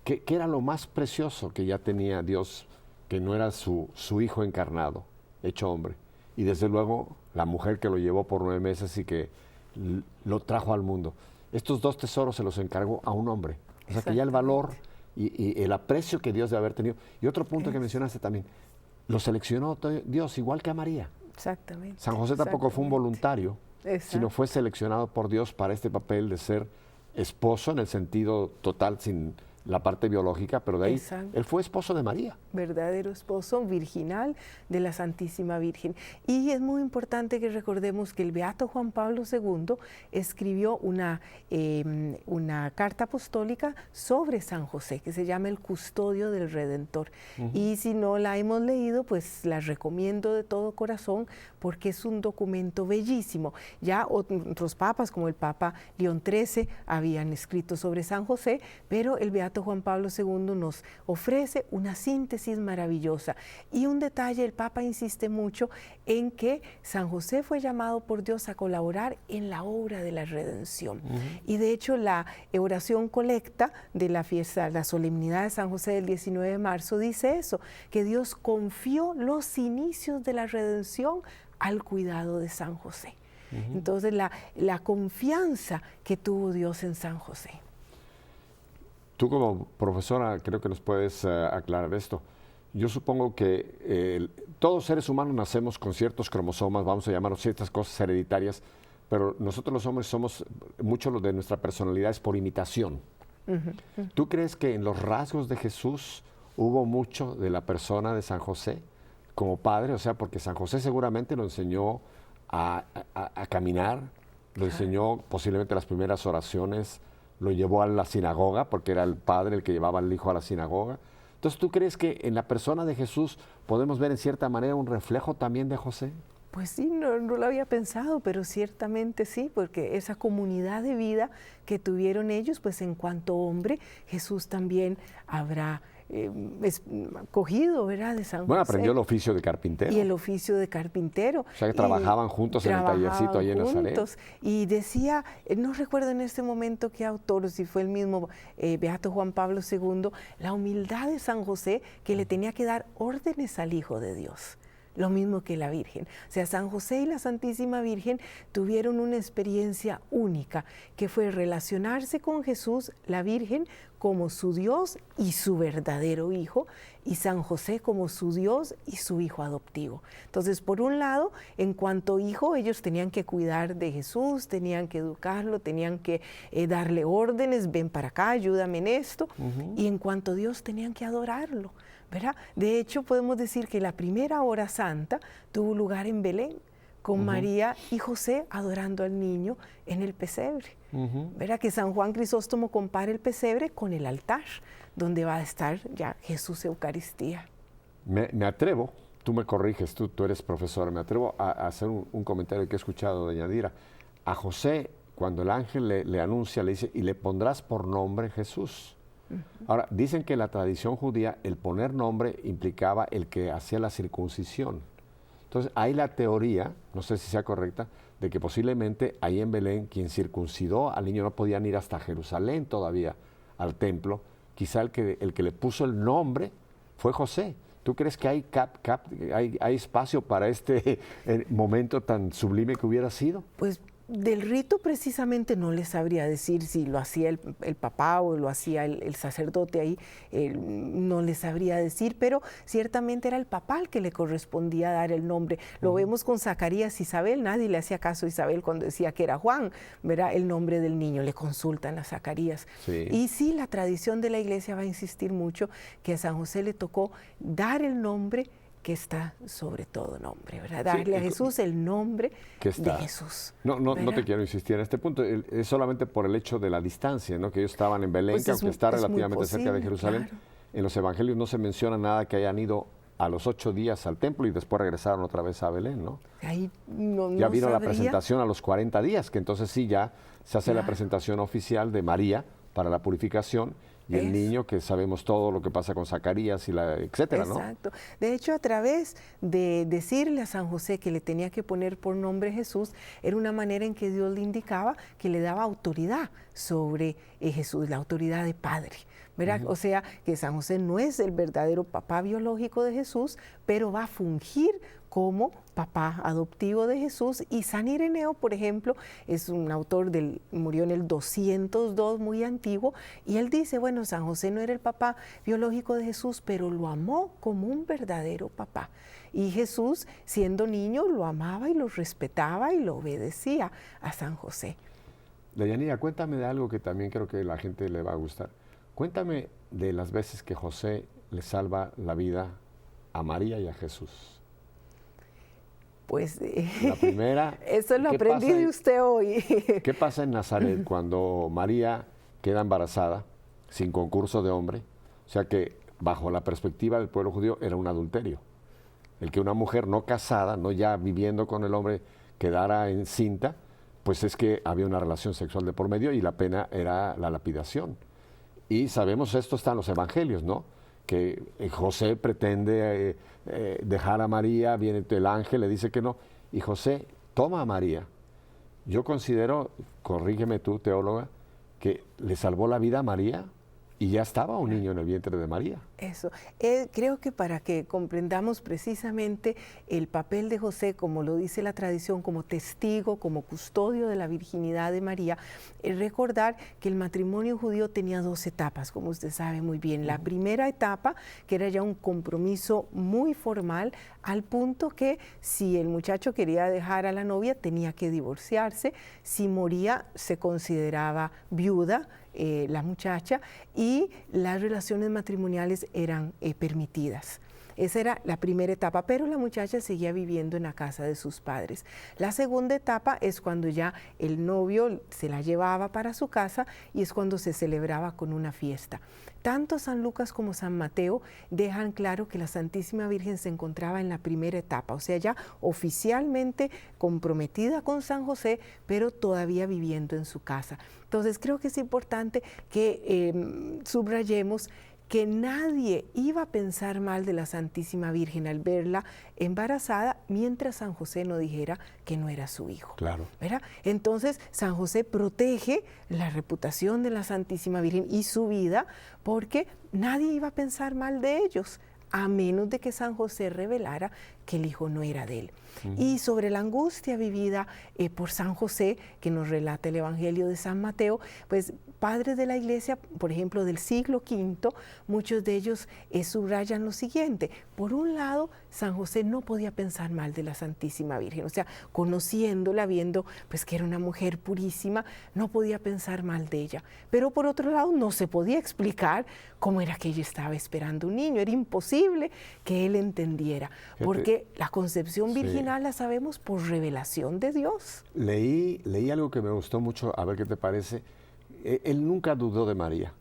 ¿Qué era lo más precioso que ya tenía Dios, que no era su Hijo encarnado, hecho hombre? Y desde luego la mujer que lo llevó por 9 meses y que lo trajo al mundo. Estos 2 tesoros se los encargó a un hombre. O sea que ya el valor y el aprecio que Dios debe haber tenido. Y otro punto que mencionaste también, lo seleccionó Dios igual que a María. Exactamente. San José tampoco fue un voluntario, sino fue seleccionado por Dios para este papel de ser esposo en el sentido total, sin la parte biológica, pero de ahí él fue esposo de María. Verdadero esposo virginal de la Santísima Virgen. Y es muy importante que recordemos que el beato Juan Pablo II escribió una carta apostólica sobre San José, que se llama El Custodio del Redentor. Y si no la hemos leído, pues la recomiendo de todo corazón, porque es un documento bellísimo. Ya otros papas, como el Papa León XIII, habían escrito sobre San José, pero el beato Juan Pablo II nos ofrece una síntesis maravillosa. Y un detalle, el Papa insiste mucho en que San José fue llamado por Dios a colaborar en la obra de la redención. Y de hecho la oración colecta de la fiesta, la solemnidad de San José del 19 de marzo dice eso, que Dios confió los inicios de la redención al cuidado de San José. Entonces la confianza que tuvo Dios en San José. Tú como profesora creo que nos puedes aclarar esto. Yo supongo que todos seres humanos nacemos con ciertos cromosomas, vamos a llamarlos ciertas cosas hereditarias, pero nosotros los hombres somos, mucho de nuestra personalidad es por imitación. ¿Tú crees que en los rasgos de Jesús hubo mucho de la persona de San José como padre? O sea, porque San José seguramente lo enseñó a caminar, lo enseñó posiblemente las primeras oraciones, lo llevó a la sinagoga, porque era el padre el que llevaba al hijo a la sinagoga. Entonces, ¿tú crees que en la persona de Jesús podemos ver en cierta manera un reflejo también de José? Pues sí, no lo había pensado, pero ciertamente sí, porque esa comunidad de vida que tuvieron ellos, pues en cuanto hombre, Jesús también habrá cogido, ¿verdad?, de San José. Bueno, aprendió el oficio de carpintero. Y el oficio de carpintero. O sea, que trabajaban juntos en el tallercito ahí en Nazaret. Y decía, no recuerdo en este momento qué autor, si fue el mismo beato Juan Pablo II, la humildad de San José, que le tenía que dar órdenes al Hijo de Dios. Lo mismo que la Virgen. O sea, San José y la Santísima Virgen tuvieron una experiencia única, que fue relacionarse con Jesús, la Virgen, como su Dios y su verdadero Hijo, y San José como su Dios y su Hijo adoptivo. Entonces, por un lado, en cuanto hijo, ellos tenían que cuidar de Jesús, tenían que educarlo, tenían que darle órdenes, ven para acá, ayúdame en esto, y en cuanto Dios, tenían que adorarlo, ¿verdad? De hecho, podemos decir que la primera hora santa tuvo lugar en Belén, con María y José adorando al niño en el pesebre. ¿Verdad? Que San Juan Crisóstomo compara el pesebre con el altar, donde va a estar ya Jesús Eucaristía. Me atrevo, tú me corriges, tú eres profesora, me atrevo a hacer un comentario que he escuchado de Yadira. A José, cuando el ángel le anuncia, le dice, y le pondrás por nombre Jesús. Ahora, dicen que en la tradición judía el poner nombre implicaba el que hacía la circuncisión. Entonces, hay la teoría, no sé si sea correcta, de que posiblemente ahí en Belén quien circuncidó al niño no podían ir hasta Jerusalén todavía, al templo. Quizá el que le puso el nombre fue José. ¿Tú crees que hay espacio para este momento tan sublime que hubiera sido? Pues del rito precisamente no les sabría decir si lo hacía el papá o lo hacía el sacerdote ahí, no les sabría decir, pero ciertamente era el papá al que le correspondía dar el nombre. Lo vemos con Zacarías y Isabel, nadie le hacía caso a Isabel cuando decía que era Juan, ¿verdad? El nombre del niño, le consultan a Zacarías. Sí. Y sí, la tradición de la iglesia va a insistir mucho que a San José le tocó dar el nombre que está sobre todo nombre, ¿verdad? Darle a Jesús el nombre de Jesús. No te quiero insistir en este punto, es solamente por el hecho de la distancia, ¿no? Que ellos estaban en Belén, pues que aunque está relativamente cerca de Jerusalén, claro. En los evangelios no se menciona nada que hayan ido a los 8 días al templo y después regresaron otra vez a Belén, ¿no? Ahí ya vino la presentación a los 40 días, que entonces sí ya se hace la presentación oficial de María para la purificación, y el niño, que sabemos todo lo que pasa con Zacarías y etcétera, ¿no? Exacto. De hecho, a través de decirle a San José que le tenía que poner por nombre Jesús, era una manera en que Dios le indicaba que le daba autoridad sobre Jesús, la autoridad de padre, ¿verdad? O sea, que San José no es el verdadero papá biológico de Jesús, pero va a fungir como papá adoptivo de Jesús. Y San Ireneo, por ejemplo, es un autor murió en el 202, muy antiguo, y él dice, bueno, San José no era el papá biológico de Jesús, pero lo amó como un verdadero papá. Y Jesús, siendo niño, lo amaba y lo respetaba y lo obedecía a San José. Deyanira, cuéntame de algo que también creo que a la gente le va a gustar. Cuéntame de las veces que José le salva la vida a María y a Jesús. Pues la primera, eso lo aprendí de usted hoy. ¿Qué pasa en Nazaret cuando María queda embarazada sin concurso de hombre? O sea que bajo la perspectiva del pueblo judío era un adulterio. El que una mujer no casada, no ya viviendo con el hombre, quedara encinta, pues es que había una relación sexual de por medio y la pena era la lapidación. Y sabemos, esto está en los evangelios, ¿no? Que José pretende dejar a María, viene el ángel, le dice que no, y José toma a María. Yo considero, corrígeme tú, teóloga, que le salvó la vida a María y ya estaba un niño en el vientre de María. Eso. Creo que para que comprendamos precisamente el papel de José, como lo dice la tradición, como testigo, como custodio de la virginidad de María, recordar que el matrimonio judío tenía 2 etapas, como usted sabe muy bien. La primera etapa, que era ya un compromiso muy formal, al punto que si el muchacho quería dejar a la novia, tenía que divorciarse. Si moría, se consideraba viuda la muchacha, y las relaciones matrimoniales eran permitidas. Esa era la primera etapa, pero la muchacha seguía viviendo en la casa de sus padres. La segunda etapa es cuando ya el novio se la llevaba para su casa y es cuando se celebraba con una fiesta. Tanto San Lucas como San Mateo dejan claro que la Santísima Virgen se encontraba en la primera etapa, o sea, ya oficialmente comprometida con San José, pero todavía viviendo en su casa. Entonces creo que es importante que subrayemos que nadie iba a pensar mal de la Santísima Virgen al verla embarazada mientras San José no dijera que no era su hijo. Claro. ¿Verdad? Entonces San José protege la reputación de la Santísima Virgen y su vida, porque nadie iba a pensar mal de ellos, a menos de que San José revelara que el hijo no era de él. Y sobre la angustia vivida por San José, que nos relata el Evangelio de San Mateo, pues padres de la Iglesia, por ejemplo, del siglo V, muchos de ellos subrayan lo siguiente. Por un lado, San José no podía pensar mal de la Santísima Virgen, o sea, conociéndola, viendo pues que era una mujer purísima, no podía pensar mal de ella. Pero por otro lado, no se podía explicar cómo era que ella estaba esperando un niño, era imposible que él entendiera, porque la concepción virginal la sabemos por revelación de Dios. Leí algo que me gustó mucho, a ver qué te parece. Él nunca dudó de María,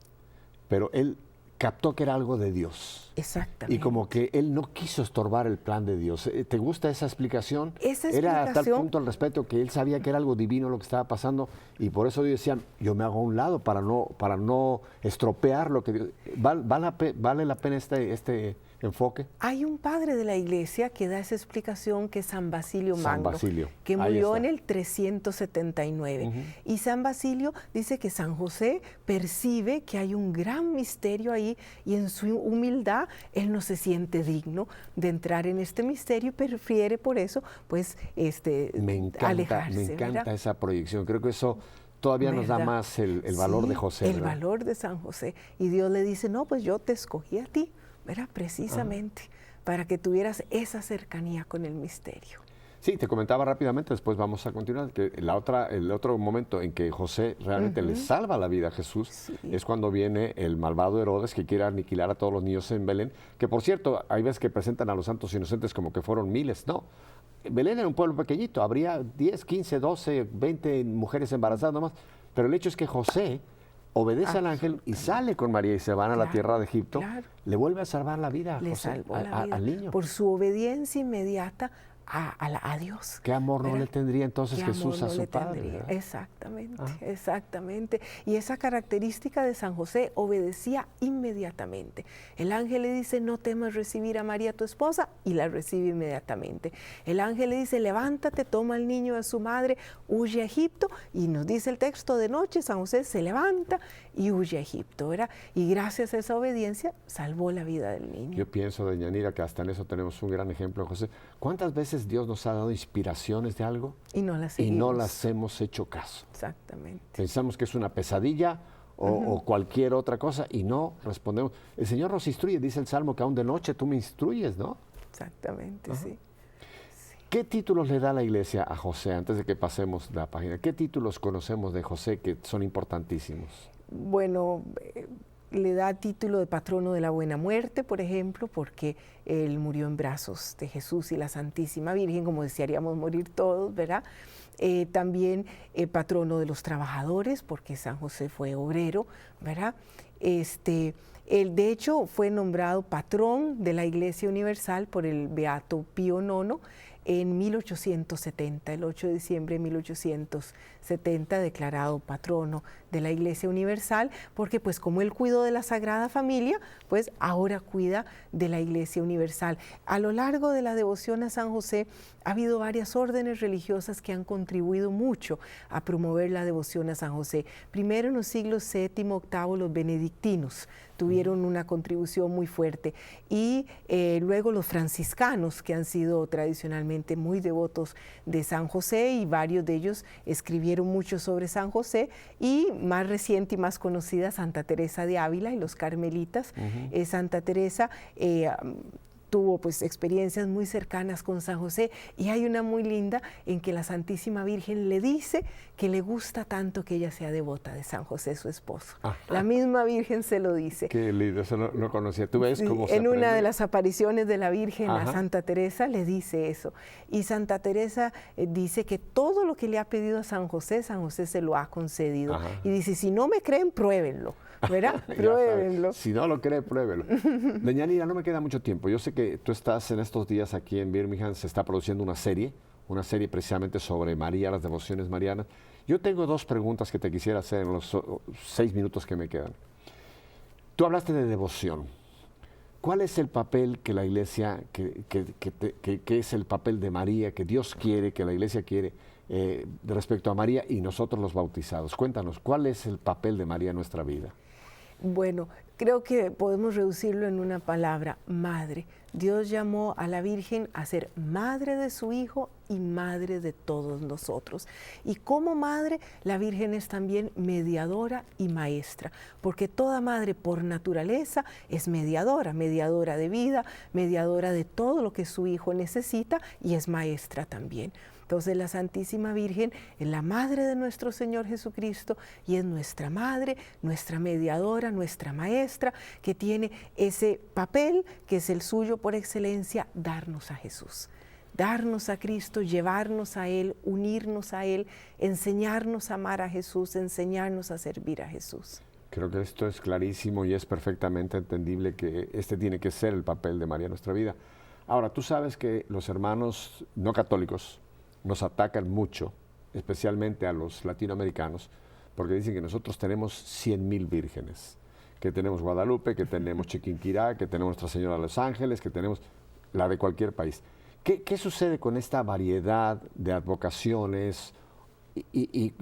pero él captó que era algo de Dios. Exactamente. Y como que él no quiso estorbar el plan de Dios. ¿Te gusta esa explicación? Esa Era a tal explicación, punto al respecto que él sabía que era algo divino lo que estaba pasando, y por eso ellos decían, yo me hago a un lado para no estropear lo que Dios... ¿Vale la pena este enfoque? hay un padre de la Iglesia que da esa explicación, que es San Basilio San Magno, Basilio. que Ahí murió está. en el 379. Y San Basilio dice que San José percibe que hay un gran misterio ahí, y en su humildad él no se siente digno de entrar en este misterio y prefiere por eso pues alejarse. Me encanta ¿verdad? esa proyección. Creo que eso todavía nos da ¿Verdad? más el valor Sí, de José. el ¿verdad? valor de San José. Y Dios le dice, no, pues yo te escogí a ti, ¿verdad? Precisamente para que tuvieras esa cercanía con el misterio. Sí, te comentaba rápidamente, después vamos a continuar, que el otro momento en que José realmente le salva la vida a Jesús es cuando viene el malvado Herodes, que quiere aniquilar a todos los niños en Belén, que por cierto, hay veces que presentan a los santos inocentes como que fueron miles. No, Belén era un pueblo pequeñito, habría 10, 15, 12, 20 mujeres embarazadas nomás, pero el hecho es que José obedece al ángel y sale con María y se van a la tierra de Egipto, le vuelve a salvar la vida a Le José, salvó la vida al niño. por su obediencia inmediata a Dios. ¿Qué amor no ¿verdad? le tendría entonces Jesús a su Padre? ¿Verdad? Exactamente, exactamente. Y esa característica de San José obedecía inmediatamente. El ángel le dice, no temas recibir a María tu esposa, y la recibe inmediatamente. El ángel le dice, levántate, toma al niño y a su madre, huye a Egipto, y nos dice el texto, de noche San José se levanta y huye a Egipto, ¿verdad? Y gracias a esa obediencia salvó la vida del niño. Yo pienso, doña Yanira, que hasta en eso tenemos un gran ejemplo de José. ¿Cuántas veces Dios nos ha dado inspiraciones de algo y no las hemos hecho caso? Exactamente. Pensamos que es una pesadilla o cualquier otra cosa y no respondemos. El Señor nos instruye, dice el Salmo, que aún de noche tú me instruyes, ¿no? Exactamente, sí. ¿Qué títulos le da la Iglesia a José, antes de que pasemos la página? ¿Qué títulos conocemos de José que son importantísimos? Bueno, le da título de patrono de la buena muerte, por ejemplo, porque él murió en brazos de Jesús y la Santísima Virgen, como desearíamos morir todos, ¿verdad? También patrono de los trabajadores, porque San José fue obrero, ¿verdad? Él, de hecho, fue nombrado patrón de la Iglesia Universal por el Beato Pío IX en 1870, el 8 de diciembre de 1870, declarado patrono de la Iglesia Universal, porque pues como él cuidó de la Sagrada Familia, pues ahora cuida de la Iglesia Universal. A lo largo de la devoción a San José ha habido varias órdenes religiosas que han contribuido mucho a promover la devoción a San José. Primero en los siglos VII, VIII, los benedictinos tuvieron una contribución muy fuerte, y luego los franciscanos, que han sido tradicionalmente muy devotos de San José, y varios de ellos escribieron mucho sobre San José, y más reciente y más conocida Santa Teresa de Ávila y los carmelitas. Santa Teresa tuvo pues experiencias muy cercanas con San José, y hay una muy linda en que la Santísima Virgen le dice que le gusta tanto que ella sea devota de San José, su esposo. La misma Virgen se lo dice. Qué lindo, eso no conocía. ¿Tú ves cómo se En aprende? una de las apariciones de la Virgen a Santa Teresa le dice eso. Y Santa Teresa dice que todo lo que le ha pedido a San José se lo ha concedido. Y dice, si no me creen, pruébenlo. ¿Verdad? Pruébenlo. Si no lo cree, pruébelo. Doña Yanira, no me queda mucho tiempo. Yo sé que tú estás en estos días aquí en Birmingham, se está produciendo una serie precisamente sobre María, las devociones marianas. Yo tengo dos preguntas que te quisiera hacer en los 6 minutos que me quedan. Tú hablaste de devoción. ¿Cuál es el papel que la Iglesia, que es el papel de María, que Dios quiere, que la Iglesia quiere respecto a María y nosotros los bautizados? Cuéntanos, ¿cuál es el papel de María en nuestra vida? Bueno, creo que podemos reducirlo en una palabra: madre. Dios llamó a la Virgen a ser madre de su Hijo y madre de todos nosotros. Y como madre, la Virgen es también mediadora y maestra, porque toda madre por naturaleza es mediadora, mediadora de vida, mediadora de todo lo que su Hijo necesita, y es maestra también. Entonces la Santísima Virgen es la madre de nuestro Señor Jesucristo, y es nuestra madre, nuestra mediadora, nuestra maestra, que tiene ese papel que es el suyo por excelencia: darnos a Jesús, darnos a Cristo, llevarnos a Él, unirnos a Él, enseñarnos a amar a Jesús, enseñarnos a servir a Jesús. Creo que esto es clarísimo y es perfectamente entendible que este tiene que ser el papel de María en nuestra vida. Ahora, tú sabes que los hermanos no católicos nos atacan mucho, especialmente a los latinoamericanos, porque dicen que nosotros tenemos 100,000 vírgenes, que tenemos Guadalupe, que tenemos Chiquinquirá, que tenemos Nuestra Señora de los Ángeles, que tenemos la de cualquier país. ¿Qué sucede con esta variedad de advocaciones y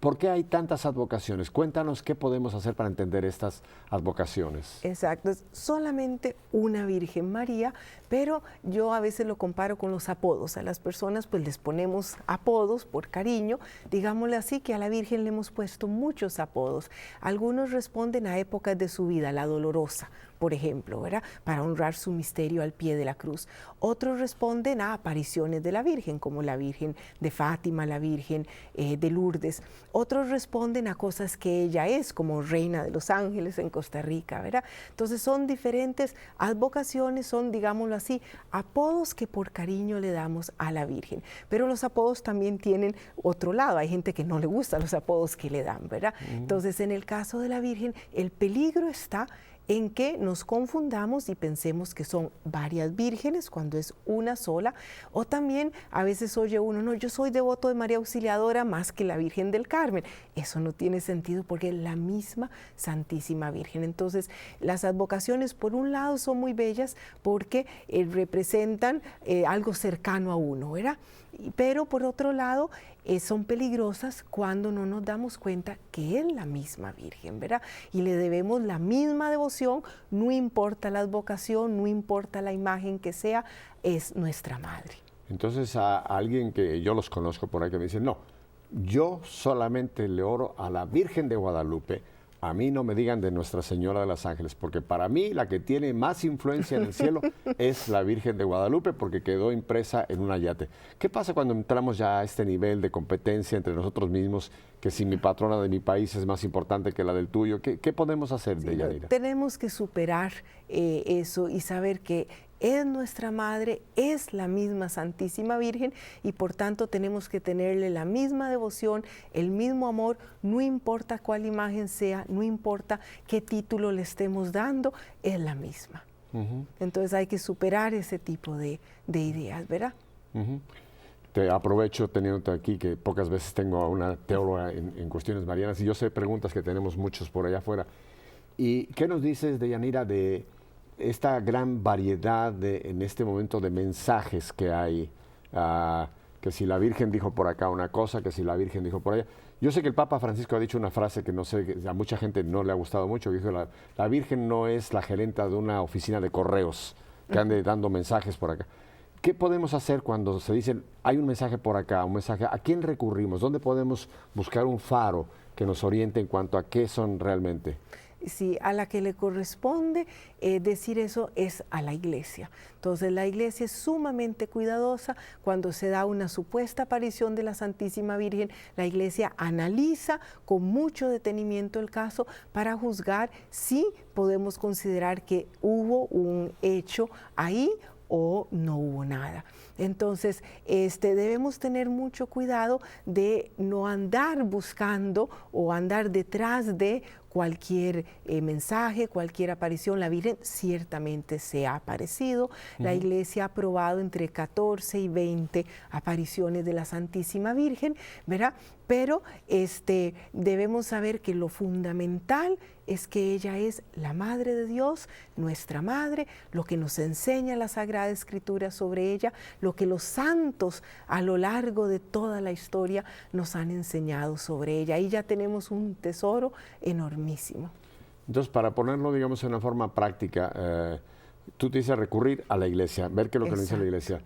por qué hay tantas advocaciones? Cuéntanos qué podemos hacer para entender estas advocaciones. Exacto, es solamente una Virgen María, pero yo a veces lo comparo con los apodos. A las personas pues les ponemos apodos por cariño, digámosle así, que a la Virgen le hemos puesto muchos apodos. Algunos responden a épocas de su vida: la dolorosa, por ejemplo, ¿verdad?, para honrar su misterio al pie de la cruz. Otros responden a apariciones de la Virgen, como la Virgen de Fátima, la Virgen de Lourdes. Otros responden a cosas que ella es, como Reina de los Ángeles en Costa Rica, ¿verdad? Entonces son diferentes advocaciones, son, digámoslo así, apodos que por cariño le damos a la Virgen. Pero los apodos también tienen otro lado. Hay gente que no le gustan los apodos que le dan, ¿verdad? Entonces, en el caso de la Virgen, el peligro está en que nos confundamos y pensemos que son varias vírgenes cuando es una sola, o también a veces oye uno, no, yo soy devoto de María Auxiliadora más que la Virgen del Carmen. Eso no tiene sentido porque es la misma Santísima Virgen. Entonces, las advocaciones por un lado son muy bellas porque representan algo cercano a uno, ¿verdad? Pero por otro lado, son peligrosas cuando no nos damos cuenta que es la misma Virgen, ¿verdad? Y le debemos la misma devoción, no importa la advocación, no importa la imagen que sea, es nuestra Madre. Entonces a alguien que yo los conozco por ahí que me dice, no, yo solamente le oro a la Virgen de Guadalupe, a mí no me digan de Nuestra Señora de los Ángeles, porque para mí la que tiene más influencia en el cielo es la Virgen de Guadalupe, porque quedó impresa en un ayate. ¿Qué pasa cuando entramos ya a este nivel de competencia entre nosotros mismos, que si mi patrona de mi país es más importante que la del tuyo? ¿Qué podemos hacer, Deyanira? Tenemos que superar eso y saber que es nuestra Madre, es la misma Santísima Virgen y por tanto tenemos que tenerle la misma devoción, el mismo amor, no importa cuál imagen sea, no importa qué título le estemos dando, es la misma. Entonces hay que superar ese tipo de ideas, ¿verdad? Te aprovecho teniéndote aquí, que pocas veces tengo a una teóloga en cuestiones marianas y yo sé preguntas que tenemos muchos por allá afuera. ¿Y qué nos dices, Deyanira, de esta gran variedad en este momento de mensajes que hay? Que si la Virgen dijo por acá una cosa, que si la Virgen dijo por allá. Yo sé que el Papa Francisco ha dicho una frase que no sé, que a mucha gente no le ha gustado mucho, que dijo, la Virgen no es la gerenta de una oficina de correos que ande dando mensajes por acá. ¿Qué podemos hacer cuando se dicen, hay un mensaje por acá, un mensaje, a quién recurrimos? ¿Dónde podemos buscar un faro que nos oriente en cuanto a qué son realmente? Sí, a la que le corresponde decir eso es a la Iglesia. Entonces la Iglesia es sumamente cuidadosa cuando se da una supuesta aparición de la Santísima Virgen. La Iglesia analiza con mucho detenimiento el caso para juzgar si podemos considerar que hubo un hecho ahí o no hubo nada. Entonces, debemos tener mucho cuidado de no andar buscando o andar detrás de cualquier mensaje, cualquier aparición. La Virgen ciertamente se ha aparecido. La Iglesia ha aprobado entre 14 y 20 apariciones de la Santísima Virgen, ¿verdad? Pero debemos saber que lo fundamental es que ella es la Madre de Dios, nuestra Madre, lo que nos enseña la Sagrada Escritura sobre ella, lo que los santos a lo largo de toda la historia nos han enseñado sobre ella. Ahí ya tenemos un tesoro enormísimo. Entonces, para ponerlo, digamos, en una forma práctica, tú te dices recurrir a la Iglesia, ver qué es lo que nos dice la Iglesia.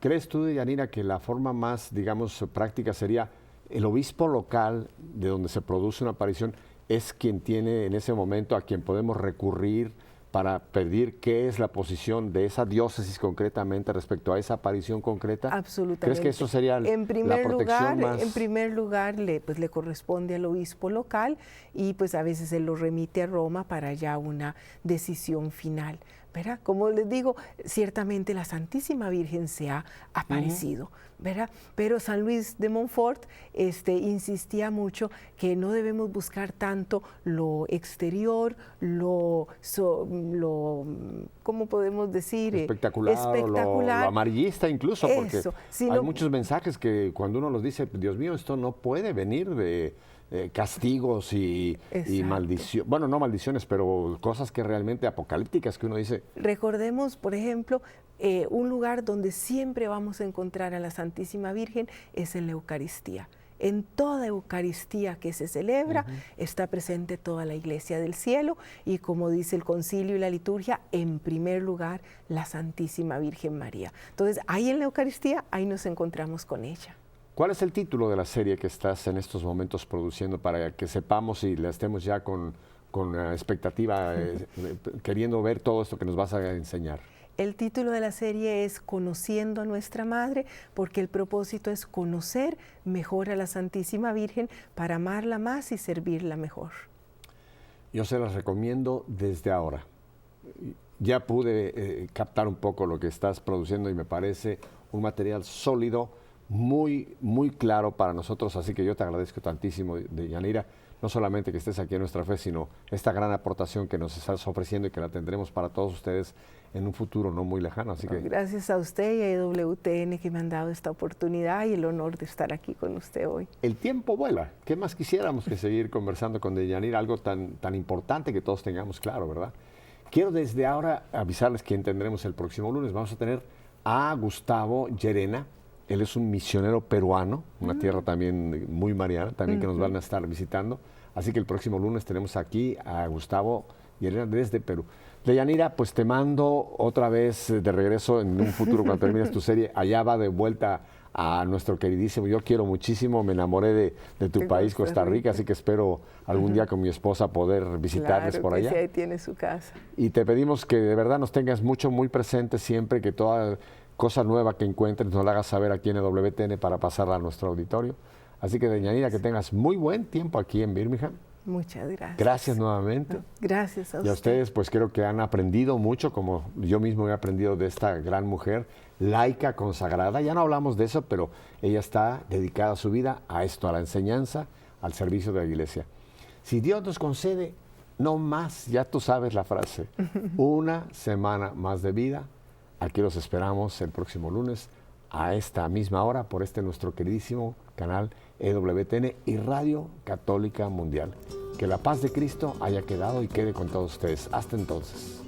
¿Crees tú, Deyanira, que la forma más, digamos, práctica sería el obispo local de donde se produce una aparición es quien tiene en ese momento a quien podemos recurrir para pedir qué es la posición de esa diócesis concretamente respecto a esa aparición concreta? Absolutamente. ¿Crees que eso sería la protección más? En primer lugar, le corresponde al obispo local y pues a veces se lo remite a Roma para ya una decisión final, ¿verdad? Como les digo, ciertamente la Santísima Virgen se ha aparecido, ¿verdad? Pero San Luis de Montfort insistía mucho que no debemos buscar tanto lo exterior, ¿cómo podemos decir? Espectacular, lo amarillista incluso, porque hay muchos mensajes que cuando uno los dice, Dios mío, esto no puede venir de castigos y maldiciones, bueno, no maldiciones, pero cosas que realmente apocalípticas que uno dice. Recordemos, por ejemplo, un lugar donde siempre vamos a encontrar a la Santísima Virgen es en la Eucaristía. En toda Eucaristía que se celebra está presente toda la Iglesia del cielo y como dice el concilio y la liturgia, en primer lugar la Santísima Virgen María. Entonces ahí en la Eucaristía, ahí nos encontramos con ella. ¿Cuál es el título de la serie que estás en estos momentos produciendo para que sepamos y la estemos ya con expectativa, queriendo ver todo esto que nos vas a enseñar? El título de la serie es Conociendo a Nuestra Madre, porque el propósito es conocer mejor a la Santísima Virgen para amarla más y servirla mejor. Yo se las recomiendo desde ahora. Ya pude captar un poco lo que estás produciendo y me parece un material sólido, muy, muy claro para nosotros, así que yo te agradezco tantísimo, Deyanira. no solamente que estés aquí en Nuestra Fe, sino esta gran aportación que nos estás ofreciendo y que la tendremos para todos ustedes en un futuro no muy lejano. Así que gracias a usted y a EWTN que me han dado esta oportunidad y el honor de estar aquí con usted hoy. el tiempo vuela. ¿Qué más quisiéramos que seguir conversando con Deyanira? Algo tan importante que todos tengamos claro, ¿verdad? Quiero desde ahora avisarles que tendremos el próximo lunes. Vamos a tener a Gustavo Llerena. Él es un misionero peruano, una tierra también muy mariana, también que nos van a estar visitando. Así que el próximo lunes tenemos aquí a Gustavo Llerena desde Perú. Deyanira, pues te mando otra vez de regreso en un futuro cuando termines tu serie. Allá va de vuelta a nuestro queridísimo. Yo quiero muchísimo, me enamoré de tu país, Costa Rica, así que espero algún día con mi esposa poder visitarles por allá. Sí, ahí tiene su casa. Y te pedimos que de verdad nos tengas muy presente siempre, que toda cosa nueva que encuentres nos la hagas saber aquí en EWTN para pasarla a nuestro auditorio. Así que, Deyanira, que tengas muy buen tiempo aquí en Birmingham. Muchas gracias. Gracias nuevamente. Gracias a usted. Y a ustedes, pues creo que han aprendido mucho, como yo mismo he aprendido de esta gran mujer, laica, consagrada. Ya no hablamos de eso, pero ella está dedicada su vida a esto, a la enseñanza, al servicio de la iglesia. Si Dios nos concede, no más, ya tú sabes la frase, una semana más de vida. Aquí los esperamos el próximo lunes a esta misma hora por nuestro queridísimo canal EWTN y Radio Católica Mundial. Que la paz de Cristo haya quedado y quede con todos ustedes. Hasta entonces.